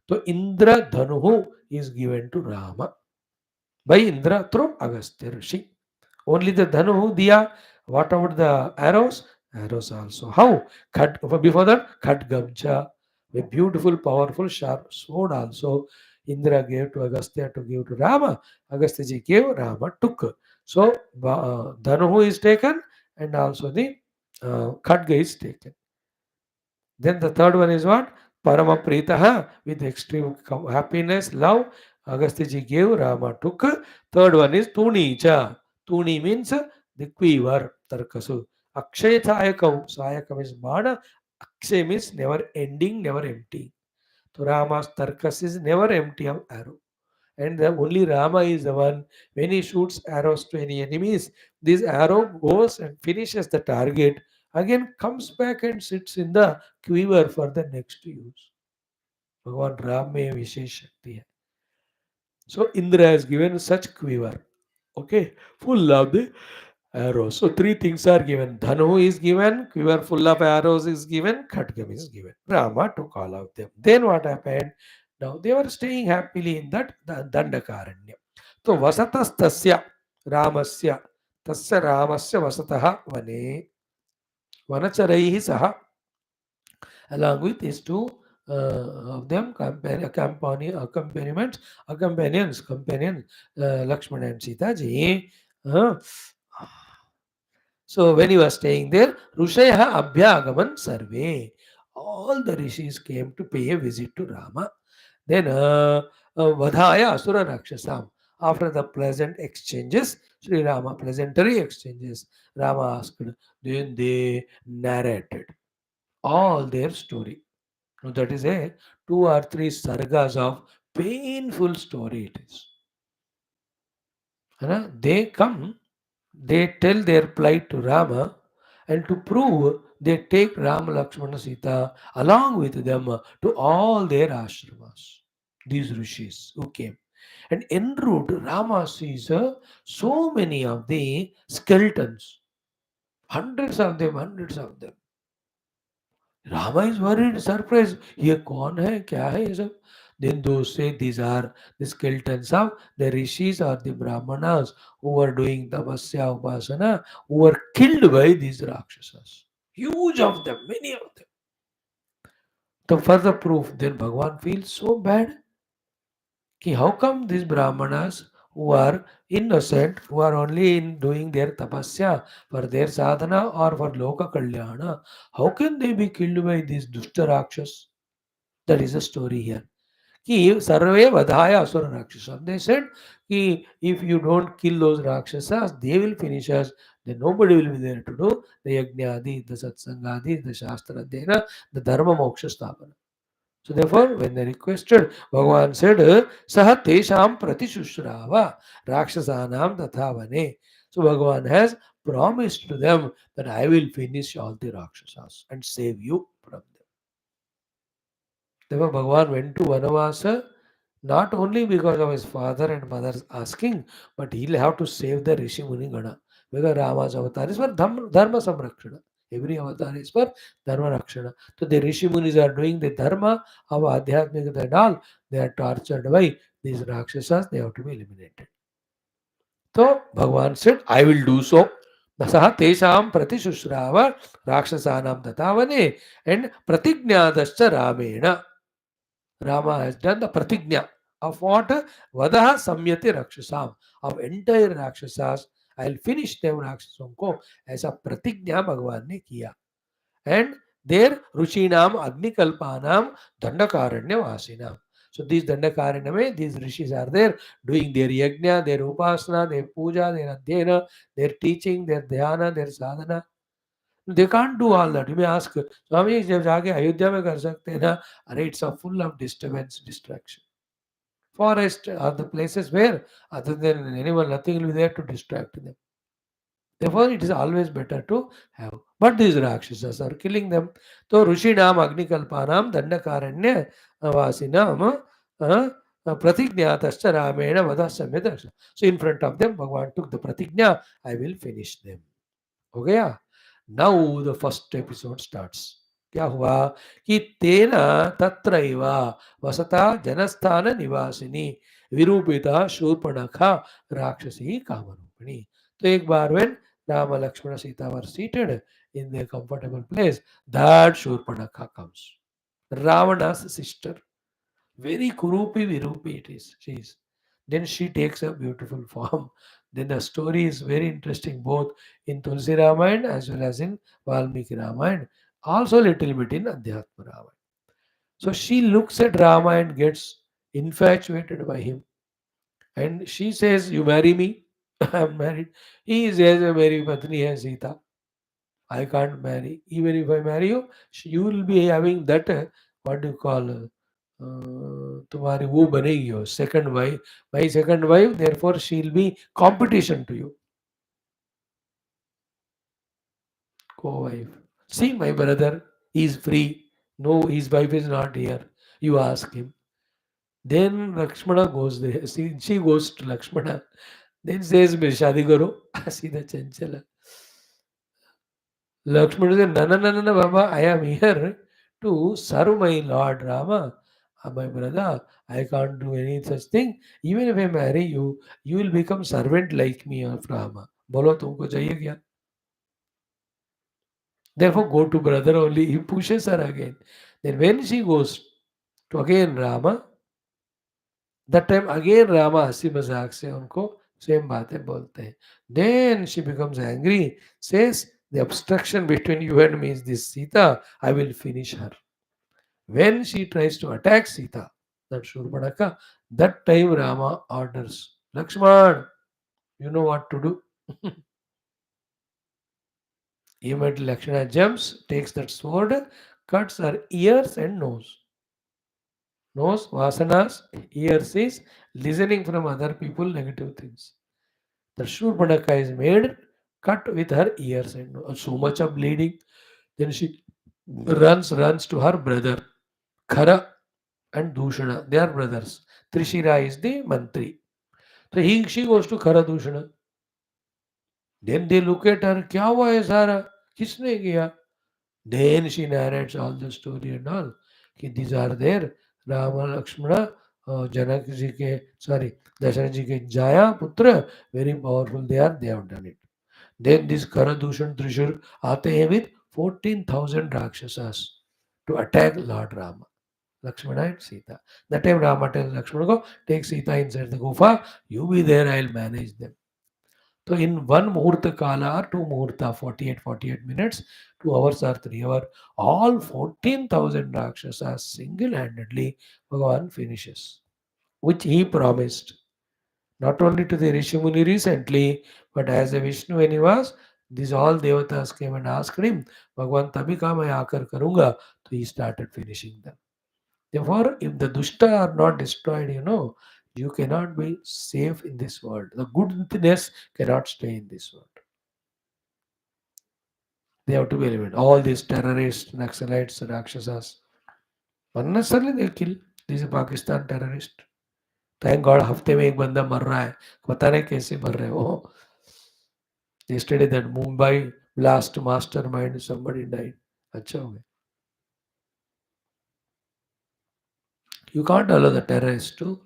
So Indra Dhanuhu is given to Rama by Indra through Agastya Rishi. Only the Dhanu Diya. What about the arrows? Arrows also. How? Before that, Khatgamcha, a beautiful, powerful, sharp sword also. Indra gave to Agastya to give to Rama. Agastya ji gave, Rama took. So, Dhanu is taken and also the Khadga is taken. Then the third one is what? Parama Pritaha, with extreme happiness, love. Agastya gave, Rama took. Third one is Tunicha. Tuni means the quiver, Tarkasu. Akshay Sayakam. Sayakam is Bana. Akshay means never ending, never empty. So Rama's Tarkas is never empty of arrow. And only Rama is the one, when he shoots arrows to any enemies, this arrow goes and finishes the target, again comes back and sits in the quiver for the next use. Bhagavan Ram में विशेष शक्ति है. So Indra has given such quiver, okay, full of the arrows. So three things are given. Dhanu is given, quiver full of arrows is given, Khatgam is given. Rama took all of them. Then what happened? Now they were staying happily in that Dandakaranya. So Vasatastasya Ramasya Tasya Ramasya Vasataha Vane Vanacharaihi Saha, along with these two of them companions, Lakshmana and Seethaji. Uh, So when he was staying there, Rushayaha Abhyagaman Sarve. All the rishis came to pay a visit to Rama. Then Vadhaya Asura Rakshasam. After the pleasant exchanges, Sri Rama, pleasantry exchanges, Rama asked, then they narrated all their story. Now that is a 2 or 3 sargas of painful story it is. They come, they tell their plight to Rama, and to prove, they take Rama, Lakshmana, Sita along with them to all their ashramas. These rishis who came. And en route, Rama sees so many of the skeletons. hundreds of them. Rama is worried, surprised. ये कौन है? क्या है ये सब? Then those say these are the skeletons of the rishis or the brahmanas who were doing tapasya upasana, who were killed by these rakshasas. Huge of them, many of them. The further proof, then Bhagavan feels so bad. Ki how come these brahmanas who are innocent, who are only in doing their tapasya for their sadhana or for loka kalyana, how can they be killed by these dushta rakshas? That is the story here. Ki sarve vadhaya asura rakshasa. They said ki if you don't kill those rakshasas, they will finish us. Then nobody will be there to do the yajnadi, the satsangadi, the shastra adhyayana, the dharma moksha stapana. So therefore, when they requested, Bhagavan said, Saha tesham pratishushrava rakshasanam tathavane. So Bhagavan has promised to them that I will finish all the rakshasas and save you from them. Therefore, Bhagavan went to Vanavasa not only because of his father and mother's asking, but he'll have to save the Rishi Muni Gana. Because Rama's avatar is for Dharma Samrakshana. Every avatar is for Dharma Rakshana. So the Rishi Munis are doing the Dharma of Adhyatmika and all. They are tortured by these Rakshasas. They have to be eliminated. So Bhagavan said, I will do so. Nasaha tesham pratishushraava rakshasanam tatavane and pratignyadascha ramena. Rama has done the pratignya of what? Vadaha samyati rakshasam. Of entire rakshasas. I'll finish them rakshasam ko. ऐसा प्रतिज्ञा भगवान ने किया. And their Rushinam Agnikalpanam Dandakaranya Vasinam. So these Dandakaranya mein, these rishis are there doing their yajna, their upasana, their puja, their adhyana, their teaching, their dhyana, their sadhana. They can't do all that. You may ask, Swami, जब जाके अयोध्या में कर सकते हैं ना? अरे it's a full of disturbance, distraction. Forest are the places where other than anyone, nothing will be there to distract them. Therefore, it is always better to have. But these Rakshasas are killing them. So, Rushinam Agnikalpanam Dandakaranya Vasinam Pratignatascha Ramena Vadasamyata. So, in front of them, Bhagavan took the Pratigna, I will finish them. Okay? Now, the first episode starts. क्या हुआ कि तेन तत्रैव वसता जनस्थान निवासिनी विरूपिता शूर्पणखा राक्षसी कामरूपिणी. तो एक बार when Rama, Lakshmana, Sita were seated in their comfortable place, that Shurpanakha comes. Ravana's sister. Very kurupi virupi it is. She is. Then she takes a beautiful form. Then the story is very interesting both in Tulsi Ramayana as well as in Valmiki Ramayana. Also little bit in Adhyatma Ramayana. So she looks at Rama and gets infatuated by him. And she says, you marry me? I am married. He says, Meri Patni hai Sita. I can't marry. Even if I marry you, you will be having that, what do you call, तुम्हारी वो बनेगी हो second wife. My second wife, therefore she will be competition to you. Co-wife. See, my brother, he is free. No, his wife is not here. You ask him. Then Lakshmana goes there. See, she goes to Lakshmana. Then says, "मैं शादी करो." See the chanchala. Lakshmana said, no, no, no, no, no, Baba, I am here to serve my Lord Rama. My brother, I can't do any such thing. Even if I marry you, you will become servant like me of Rama. बोलो तुमको चाहिए क्या? Therefore, go to brother only. He pushes her again. Then when she goes to again Rama, that time again Rama हंसी मजाक से उनको same बातें बोलते हैं. Then she becomes angry, says, the obstruction between you and me is this Sita. I will finish her. When she tries to attack Sita, that Shurpanaka, that time Rama orders, Lakshman, you know what to do. Immediately Lakshmana jumps, takes that sword, cuts her ears and nose. Nose, vasanas, ears is listening from other people negative things. The Shurpanaka is made, cut with her ears and nose. So much of bleeding. Then she runs to her brother, Khara and Dushana. They are brothers. Trishira is the mantri. So she goes to Khara Dushana. Then they look at her, क्या हुआ है सारा, किसने किया? Then she narrates all the story and all. कि these are there, Rama Lakshmana, Janak ji के, sorry, Dasharath जी के जाया पुत्र, very powerful they have done it. Then this Karadushan Trishur आते हैं with 14,000 Rakshasas to attack Lord Rama, Lakshmana and Sita. That time Rama tells Lakshmana, go take Sita inside the gufa, you be there, I'll manage them. So in one Muhurta Kala or two Muhurta, 48 minutes, 2 hours or 3 hours, all 14,000 Rakshasas single-handedly Bhagavan finishes, which he promised. Not only to the Rishi Muni recently, but as a Vishnu when he was, these all devatas came and asked him, Bhagavan tabhi ka main aakar karunga. So he started finishing them. Therefore, if the dushta are not destroyed, you cannot be safe in this world. The goodness cannot stay in this world. They have to be eliminated. All these terrorists, Naxalites, Rakshasas, unnecessarily they kill. These are Pakistan terrorists. Thank God हफ्ते में एक बंदा मर रहा है, पता नहीं कैसे मर रहे हो. Yesterday that Mumbai blast mastermind, somebody died. अच्छा हो गया. You can't allow the terrorists to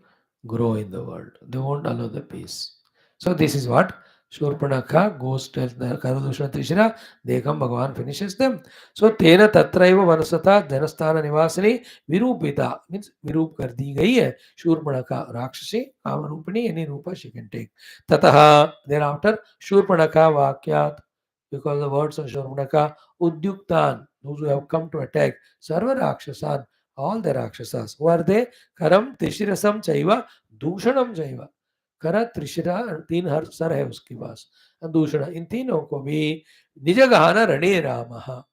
grow in the world. They won't allow the peace. So this is what Shurpanakha goes to the Karadushan Trishira. They come, Bhagavan finishes them. So Tena Tatraiva Vanasata Janasthana Nivasini Virupita means Virup kar di gayi hai. Shurpanakha Rakshasi Kamarupani, any Rupa she can take. Tataha thereafter Shurpanakha Vakyat, because the words of Shurpanakha Udyuktan, those who have come to attack Sarva Rakshasan, all the Rakshasas. Who are they? Karam Trishirasam Chaiva Dushanam Chaiva. करा त्रिशिरा, तीन हर sir है उसके पास, दूषण, इन तीनों को भी निज गहन रणे Ram.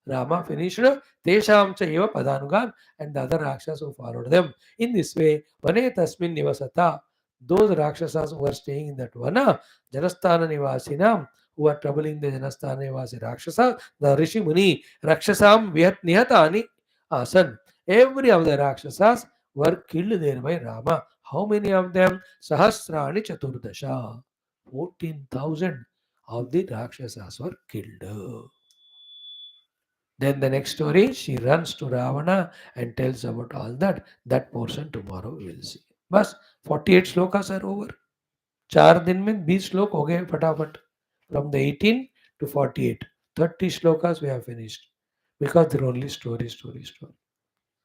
Rama finished Tesham Chaiva Padanugan and the other Rakshas who followed them. In this way, Vane Tasmin Nivasata, those Rakshasas who were staying in that Vana, Janasthana Nivasinam, who are troubling the Janasthana Nivasi Rakshasa, the Rishi Muni, Rakshasam Vyat Nihatani Asan. Every of the Rakshasas were killed there by Rama. How many of them? Sahasrani Chaturdasha. 14,000 of the Rakshasas were killed. Then the next story, she runs to Ravana and tells about all that. That portion tomorrow we will see. बस 48 shlokas are over. 4 दिन में 20 श्लोक हो गए फटाफट. From the 18 to 48, 30 shlokas we have finished because they're only story.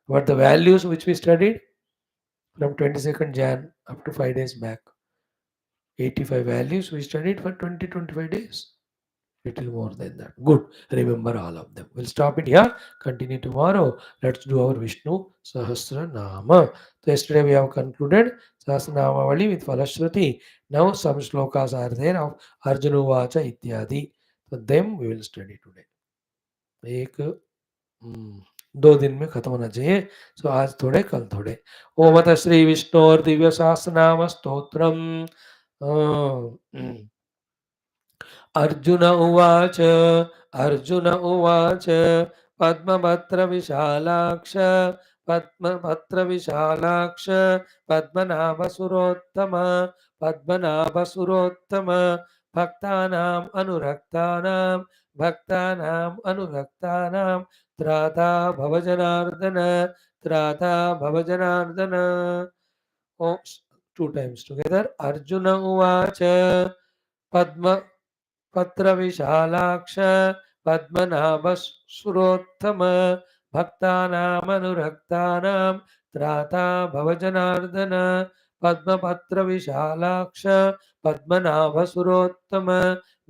What the values which we studied from 22nd Jan up to 5 days back, 85 values we studied for 20-25 days. Little more than that. Good. Remember all of them. We'll stop it here. Continue tomorrow. Let's do our Vishnu Sahasra Nama. So yesterday we have concluded Sahasra Nama Vali with Falashruti. Now some shlokas are there of Arjuna Vacha Ityadi. So them we will study today. एक 2 दिन में खत्म होना चाहिए. सो आज थोड़े कल थोड़े. ओम अथ श्री विष्णु और दिव्य सहस्र नाम स्तोत्रम. अर्जुन उवाच अर्जुन उवाच पद्मपत्रविशालाक्ष पद्मपत्रविशालाक्ष पद्मनाभसुरोत्तम पद्मनाभसुरोत्तम भक्तानाम् अनुरक्तानां भक्तानाम् अनुरक्तानां त्राता भवजनार्दन त्राता भवजनार्दन. Oh, 2 times together. Arjuna uvacha पद्म पत्रविशालाक्ष पद्मनाभसुरोत्तम भक्तानामनुरक्तानां त्राता भवजनार्दन पद्मपत्रविशालाक्ष पद्मनाभसुरोत्तम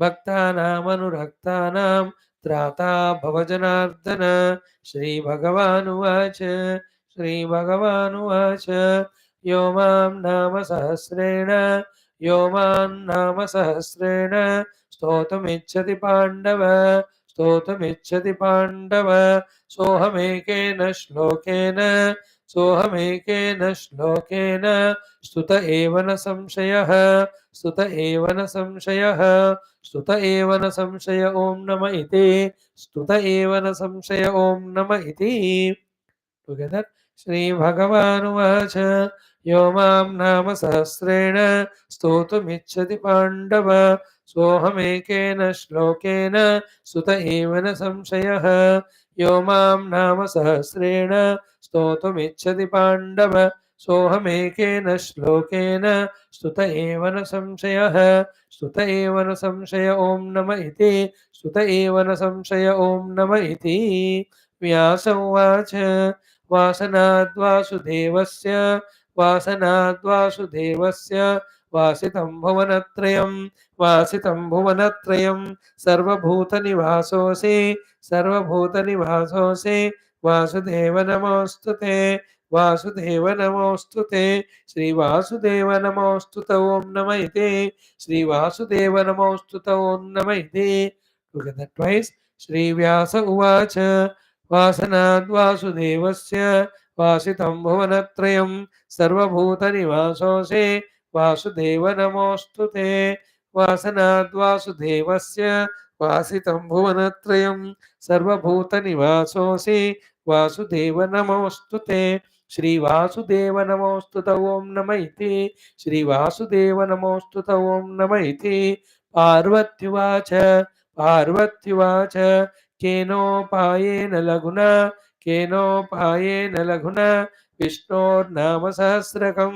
भक्तानामनुरक्तानां त्राता भवजनार्दन. श्रीभगवानुवाच श्रीभगवानुवाच यो मां नाम सहस्रेण यो मां नाम सहस्रेण स्तोतुमिच्छति पाण्डव स्तोतुमिच्छति पाण्डव सोऽहमेकेन श्लोकेन सोऽहमेकेन श्लोकेन स्तुत एव न संशयः स्तुत एव न संशयः स्तुत एव न संशय ॐ नम इति स्तुत एव न संशय ॐ नम इति. Together, Shri Bhagavan Vacha यो मां नाम सहस्रेण स्तोतुमिच्छति पाण्डव सोऽहमेकेन श्लोकेन सुत एव न संशयः यो मां नाम सहस्रेण स्तोतुमिच्छति पाण्डव सोऽहमेकेन श्लोकेन स्तुत एव न संशयः स्तुत एव न संशय ॐ नम इति स्तुत एव न संशय ॐ नम इति व्यास उवाच वासनाद्वासुदेवस्य वासनाद्वासुदेवस्य वासितं भुवनत्रयं सर्वभूतनिवासोऽसि सर्वभूतनिवासोऽसि वासुदेव नमोऽस्तु ते वासुदेव नमोऽस्तु ते श्रीवासुदेव नमोऽस्तु ते ॐ नम इति श्रीवासुदेव नमोऽस्तु ते ॐ नम इति टुगेदर ट्वाइस श्रीव्यास उवाच वासनाद्वासुदेवस्य वासितं भुवनत्रयं सर्वभूतनिवासोऽसि वासुदेव नमोऽस्तु ते वासनाद्वासुदेवस्य वासितं भुवनत्रयं सर्वभूतनिवासोऽसि वासुदेव नमोऽस्तु ते श्रीवासुदेव नमोऽस्तु ते ॐ नम इति श्रीवासुदेव नमोऽस्तु ते ॐ नम इति पार्वत्युवाच पार्वत्युवाच केनोपायेन लघुना केनोपायेन लघुना विष्णोर्नाम सहस्रकं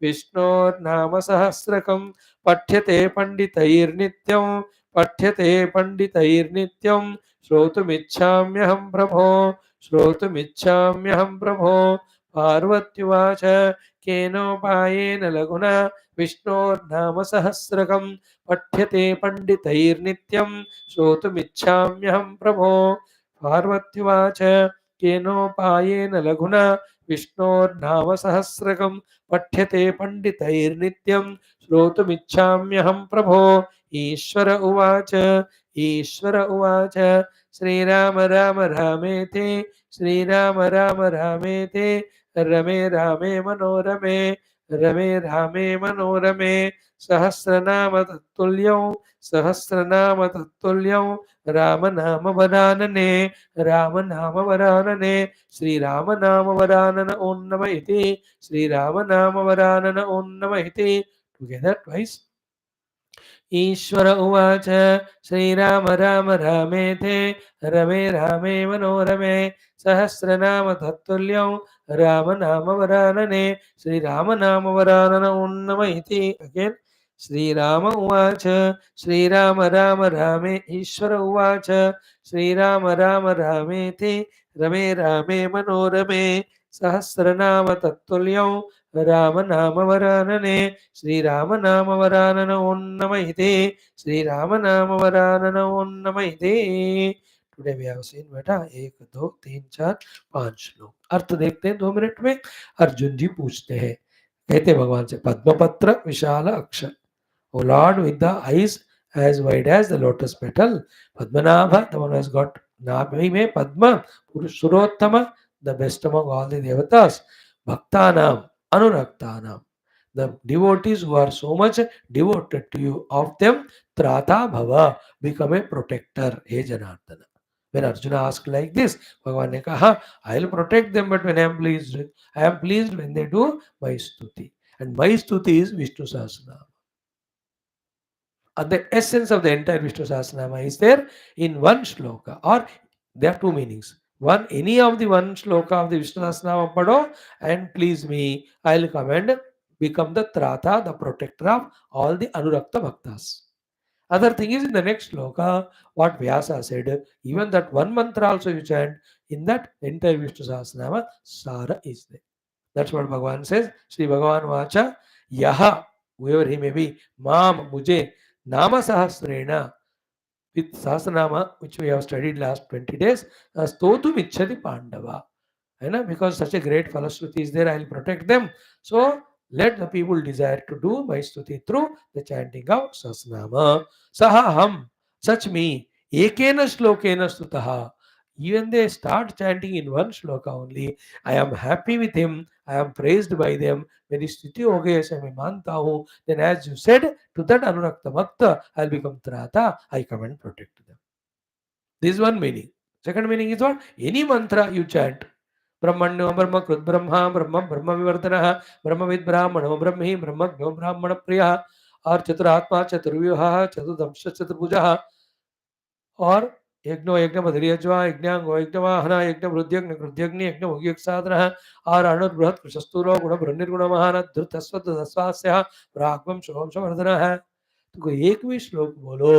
विष्णोर्नाम सहस्रकं पठ्यते पंडितैर्नित्यं पठ्यते पंडितैर्नित्यं श्रोतुमिच्छाम्यहं प्रभो श्रोतुमिच्छाम्यहं प्रभो पार्वत्युवाच केनोपायेन लघुना विष्णोर्नाम सहस्रकं पठ्यते पंडितैर्नित्यं श्रोतुमिच्छाम्यहं प्रभो पार्वत्युवाच केनोपायेन लघुना विष्णोर्नाम सहस्रकं पठ्यते पंडितैर्नित्यं श्रोतुमिच्छाम्यहं प्रभो ईश्वर उवाच ईश्वर उवाच श्रीराम राम रामेति श्रीराम राम रामेति रमे रामे मनोरमे रमे रामे मनोरमे सहस्रनाम तत्तुल्यं सहस्रनाम तत्तुल्यं राम नाम वरानने राम नाम वरानने श्रीराम नाम वरानन ओं नम इति श्रीराम नाम वरानन ओं नम इति टुगेदर ट्वाइस ईश्वर उवाच श्रीराम राम रामेति रमे रामे मनोरमे सहस्रनाम तत्तुल्यं राम नाम वरानने श्रीराम नाम वरानन ओं नम इति अगेन श्रीराम उवाच श्रीराम राम रामे ईश्वर उवाच श्रीराम राम रामेति रमे रामे मनोरमे सहस्रनाम तत्तुल्यं राम नाम वरानने श्रीराम नाम वरानन ओं नम इति श्रीराम नाम वरानन ओं नम इति टुडे वी हैव सीन बेटा 1 2 3 4 5 श्लोक अर्थ देखते हैं 2 मिनट में अर्जुन जी पूछते हैं कहते भगवान से पद्मपत्र विशाल अक्षर O Lord with the eyes as wide as the lotus petal Padmanabha the one who has got Nabi mein Padma Purushorottama the best among all the devatas Bhaktanam Anuraktanam the devotees who are so much devoted to you of them Trata Bhava become a protector He Janardana when Arjuna asked like this Bhagavan ne kaha I will protect them but when I am pleased when they do my stuti and my stuti is Vishnu Sahasranam. The essence of the entire Vishnu Sahasranama is there in one shloka, or there are two meanings. One, any of the one shloka of the Vishnu Sahasranama pado, and please me, I will come and become the Trata, the protector of all the Anurakta Bhaktas. Other thing is in the next shloka, what Vyasa said, even that one mantra also you chant, in that entire Vishnu Sahasranama, Sara is there. That's what Bhagavan says. Sri Bhagavan Vacha, Yaha, whoever he may be, Mam, Mujhe, Nama Sahasrena, with Sahasranama, which we have studied last 20 days, Stotu Michhati Pandava. Because such a great Falashruti is there, I will protect them. So let the people desire to do my stuti through the chanting of Sahasranama. Sahaham, such me, Ekena Shlokena Stutaha. Even they start chanting in one shloka only. I am happy with him. I am praised by them. मेरी स्तुति हो गई ऐसे मैं मानता हूँ. Then as you said, to that Anurakta Bhakta, I will become Trata. I come and protect them. This is one meaning. Second meaning is what? Any mantra you chant, ब्रह्मण्यो ब्रह्म कृत ब्रह्मा ब्रह्म ब्रह्म विवर्तनः ब्रह्मविद ब्राह्मणो ब्रह्मी ब्रह्मज्ञो ब्राह्मण प्रियः और चतुरात्मा चतुर्व्यूहः चतुर्दंश चतुर्भुजः और यज्ञो यज्ञ बद्रियज्वा यज्ञांगो यज्ञवाहन यज्ञ वृद्ध्यग्नि कृद्यग्नि यज्ञ भोग्यक साधनः और अणुर्बृहत् कृशस्तूलो गुण बृहन्निर्गुण महान धृतस्वस्य राघवम शुभम संवर्धनः है। तो कोई एक भी श्लोक बोलो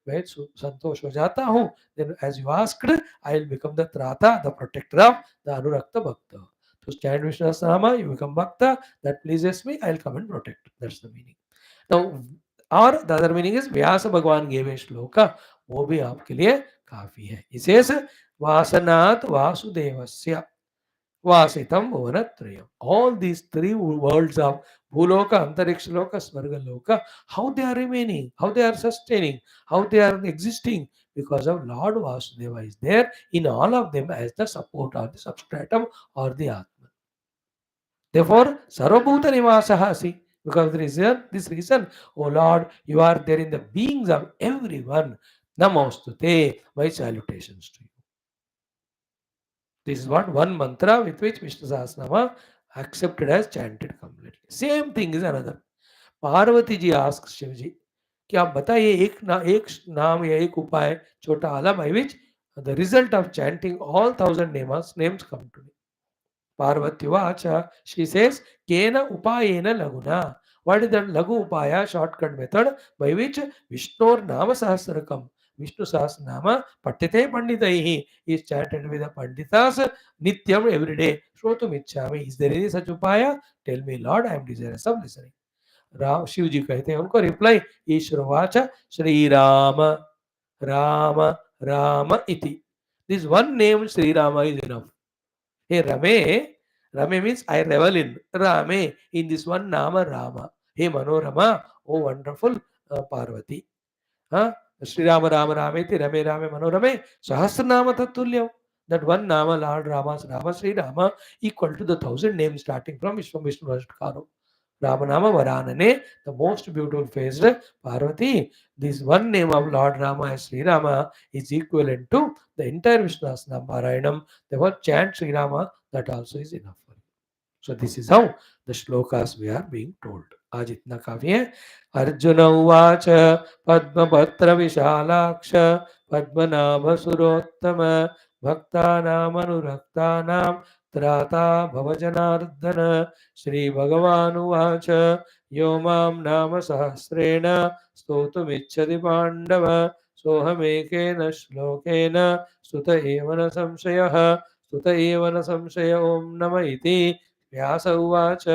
मैं संतोष हो जाता हूँ। Then as you asked I will become the त्राता द प्रोटेक्टर ऑफ द अनुरक्त भक्त। तो chant Vishnu Sahasranama you become भक्त that pleases me I will come and protect that's the meaning. Now और the other meaning is Vyas भगवान gave a श्लोक वो भी आपके लिए काफी है। इसे वासनात् वासुदेवस्य वासितम भुवनत्रयम्। All these three worlds of Bhuloka, Antariksh Loka, Swarga Loka, how they are remaining, how they are sustaining, how they are existing, because of Lord Vasudeva is there in all of them as the support or the substratum or the Atma. Therefore, Sarvabhuta Nivasaha asi. Because this reason, O Lord, you are there in the beings of everyone. Namostute, my salutations to you. This is what one mantra with which Vishnu Sahasranama accepted as chanted completely. Same thing is another. Parvati ji ask Shiv ji कि आप बताइए एक नाम या एक उपाय छोटा आला by which the result of chanting all 1,000 names come to me. Parvatyacha, she says, Kena upayena laguna. What is that lagu upaya, shortcut method by which Vishnur Nama Sahasrakam, Vishnu Sahasranama, Patite Panditaihi is chanted with the Panditas Nityam every day. Shrotum Ichchami. Is there any such upaya? Tell me, Lord, I am desirous of listening. Ram Shiv जी कहते हैं उनको reply ईश्वरवाच Shri Ram Ram Ram इति this one name Shri Ram is enough. Hey Rame, Rame means I revel in Rame in this one Nama Rama. Hey Manorama, oh wonderful Parvati. Huh? Sri Rama Rama Rameti Rame Rame Manorame Sahasranama Tatulyam. That one Nama Lord Rama's Rama Sri Rama equal to the 1,000 names starting from Vishnu Vashtkaro. Ramanama Varanane, the most beautiful faced Parvati. This one name of Lord Rama as Sri Rama is equivalent to the entire Vishnu Sahasranam Parayanam. Therefore, chant Sri Rama, that also is enough for you. So this is how the shlokas we are being told. आज इतना काफी है. अर्जुन उवाच पद्मपत्र विशालाक्ष पद्मनाभ सुरोत्तम भक्तानामनुरक्तानां त्राता भवजनार्दन. श्रीभगवानुवाच यो मां नाम सहस्रेण स्तोतुमिच्छति पाण्डव सोऽहमेकेन श्लोकेन स्तुत एव न संशयः. स्तुत एव न संशय ॐ नम इति. व्यास उवाच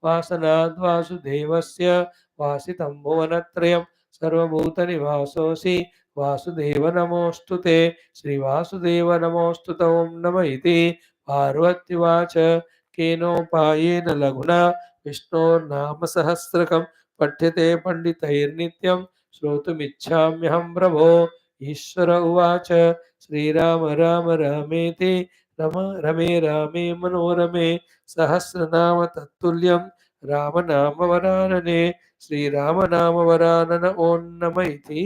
वासनाद्वासुदेवस्य वासितं भुवनत्रयं सर्वभूतनिवासोऽसि वासुदेव नमोऽस्तु ते. श्रीवासुदेव नमोऽस्तु ते ॐ नम इति. पार्वत्युवाच केनोपायेन लघुना विष्णोर्नाम सहस्रकं पठ्यते पण्डितैर्नित्यं श्रोतुमिच्छाम्यहं प्रभो. ईश्वर उवाच श्रीराम राम रामेति रमे रामे मनोरमे सहस्रनाम तत्तुल्यं राम नाम वरानने. श्रीराम नाम वरानन ओं नम इति.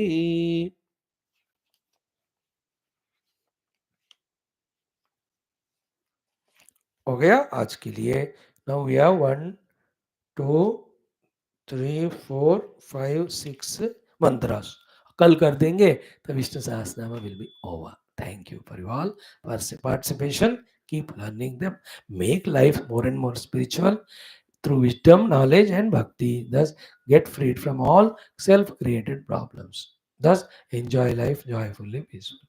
हो गया आज के लिए. Now we have 1 2 3 4 5 6 mantras. कल कर देंगे तो विष्णु सहस्रनाम will be over. Thank you for your all participation. Keep learning them. Make life more and more spiritual through wisdom, knowledge, and bhakti. Thus, get freed from all self-created problems. Thus, enjoy life joyfully, peacefully.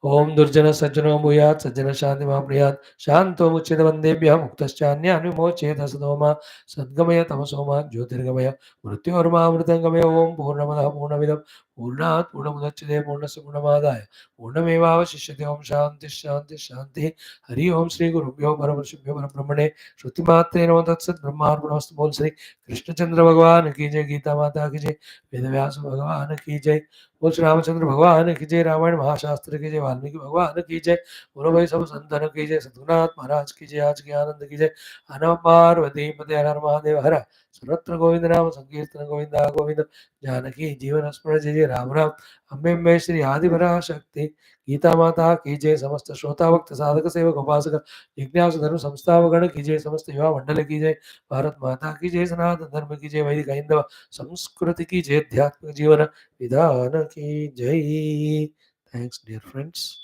ओम दुर्जन सज्जनो भूयात् सज्जन शांति महाप्रियात् शांतो मुच्यते वंदेभ्यः मुक्तश्चान्यान् विमोचयेत् सदोमा सद्गमय तमसोमा ज्योतिर्गमय मृत्योर्मामृतंगमय. ओम पूर्णमदः पूर्णमिदं पूर्णात् पूर्णमुदच्यते पूर्णस्य पूर्णमादाय पूर्णमेवावशिष्यते. ओम शांति शांति शांति. हरि ओम श्री गुरुभ्यो परमर्षिभ्यो परब्रह्मणे श्रुतिमात्रे नमो तत्सत्. ब्रह्मार्पणमस्तु. बोल श्री कृष्णचंद्र भगवान की जय. गीता माता की जय. वेदव्यास भगवान की जय. बोल श्री रामचंद्र भगवान की जय. रामायण महाशास्त्र की जय. वाल्मीकि भगवान की जय. बोलो भाई सब संतन की जय. सद्गुरुनाथ महाराज की जय. आज के आनंद की जय. अनम पार्वती पते हर हर महादेव हर सर्वत्र गोविंद नाम संकीर्तन गोविंदा गोविंद जानकी जीवन स्मरण जय जय राम राम। अम्बे अम्बे श्री आदिवरा शक्ति गीता माता की जय। समस्त श्रोता भक्त साधक सेवक उपासक जिज्ञासु धर्म संस्थापक गण की जय। समस्त युवा मंडल की जय। भारत माता की जय। सनातन धर्म की जय। वैदिक हिंदव संस्कृति की जय। अध्यात्म जीवन विधान की जय। Thanks dear friends.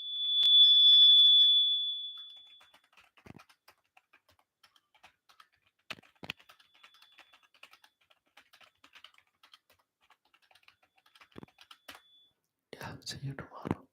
Yeah, see you tomorrow.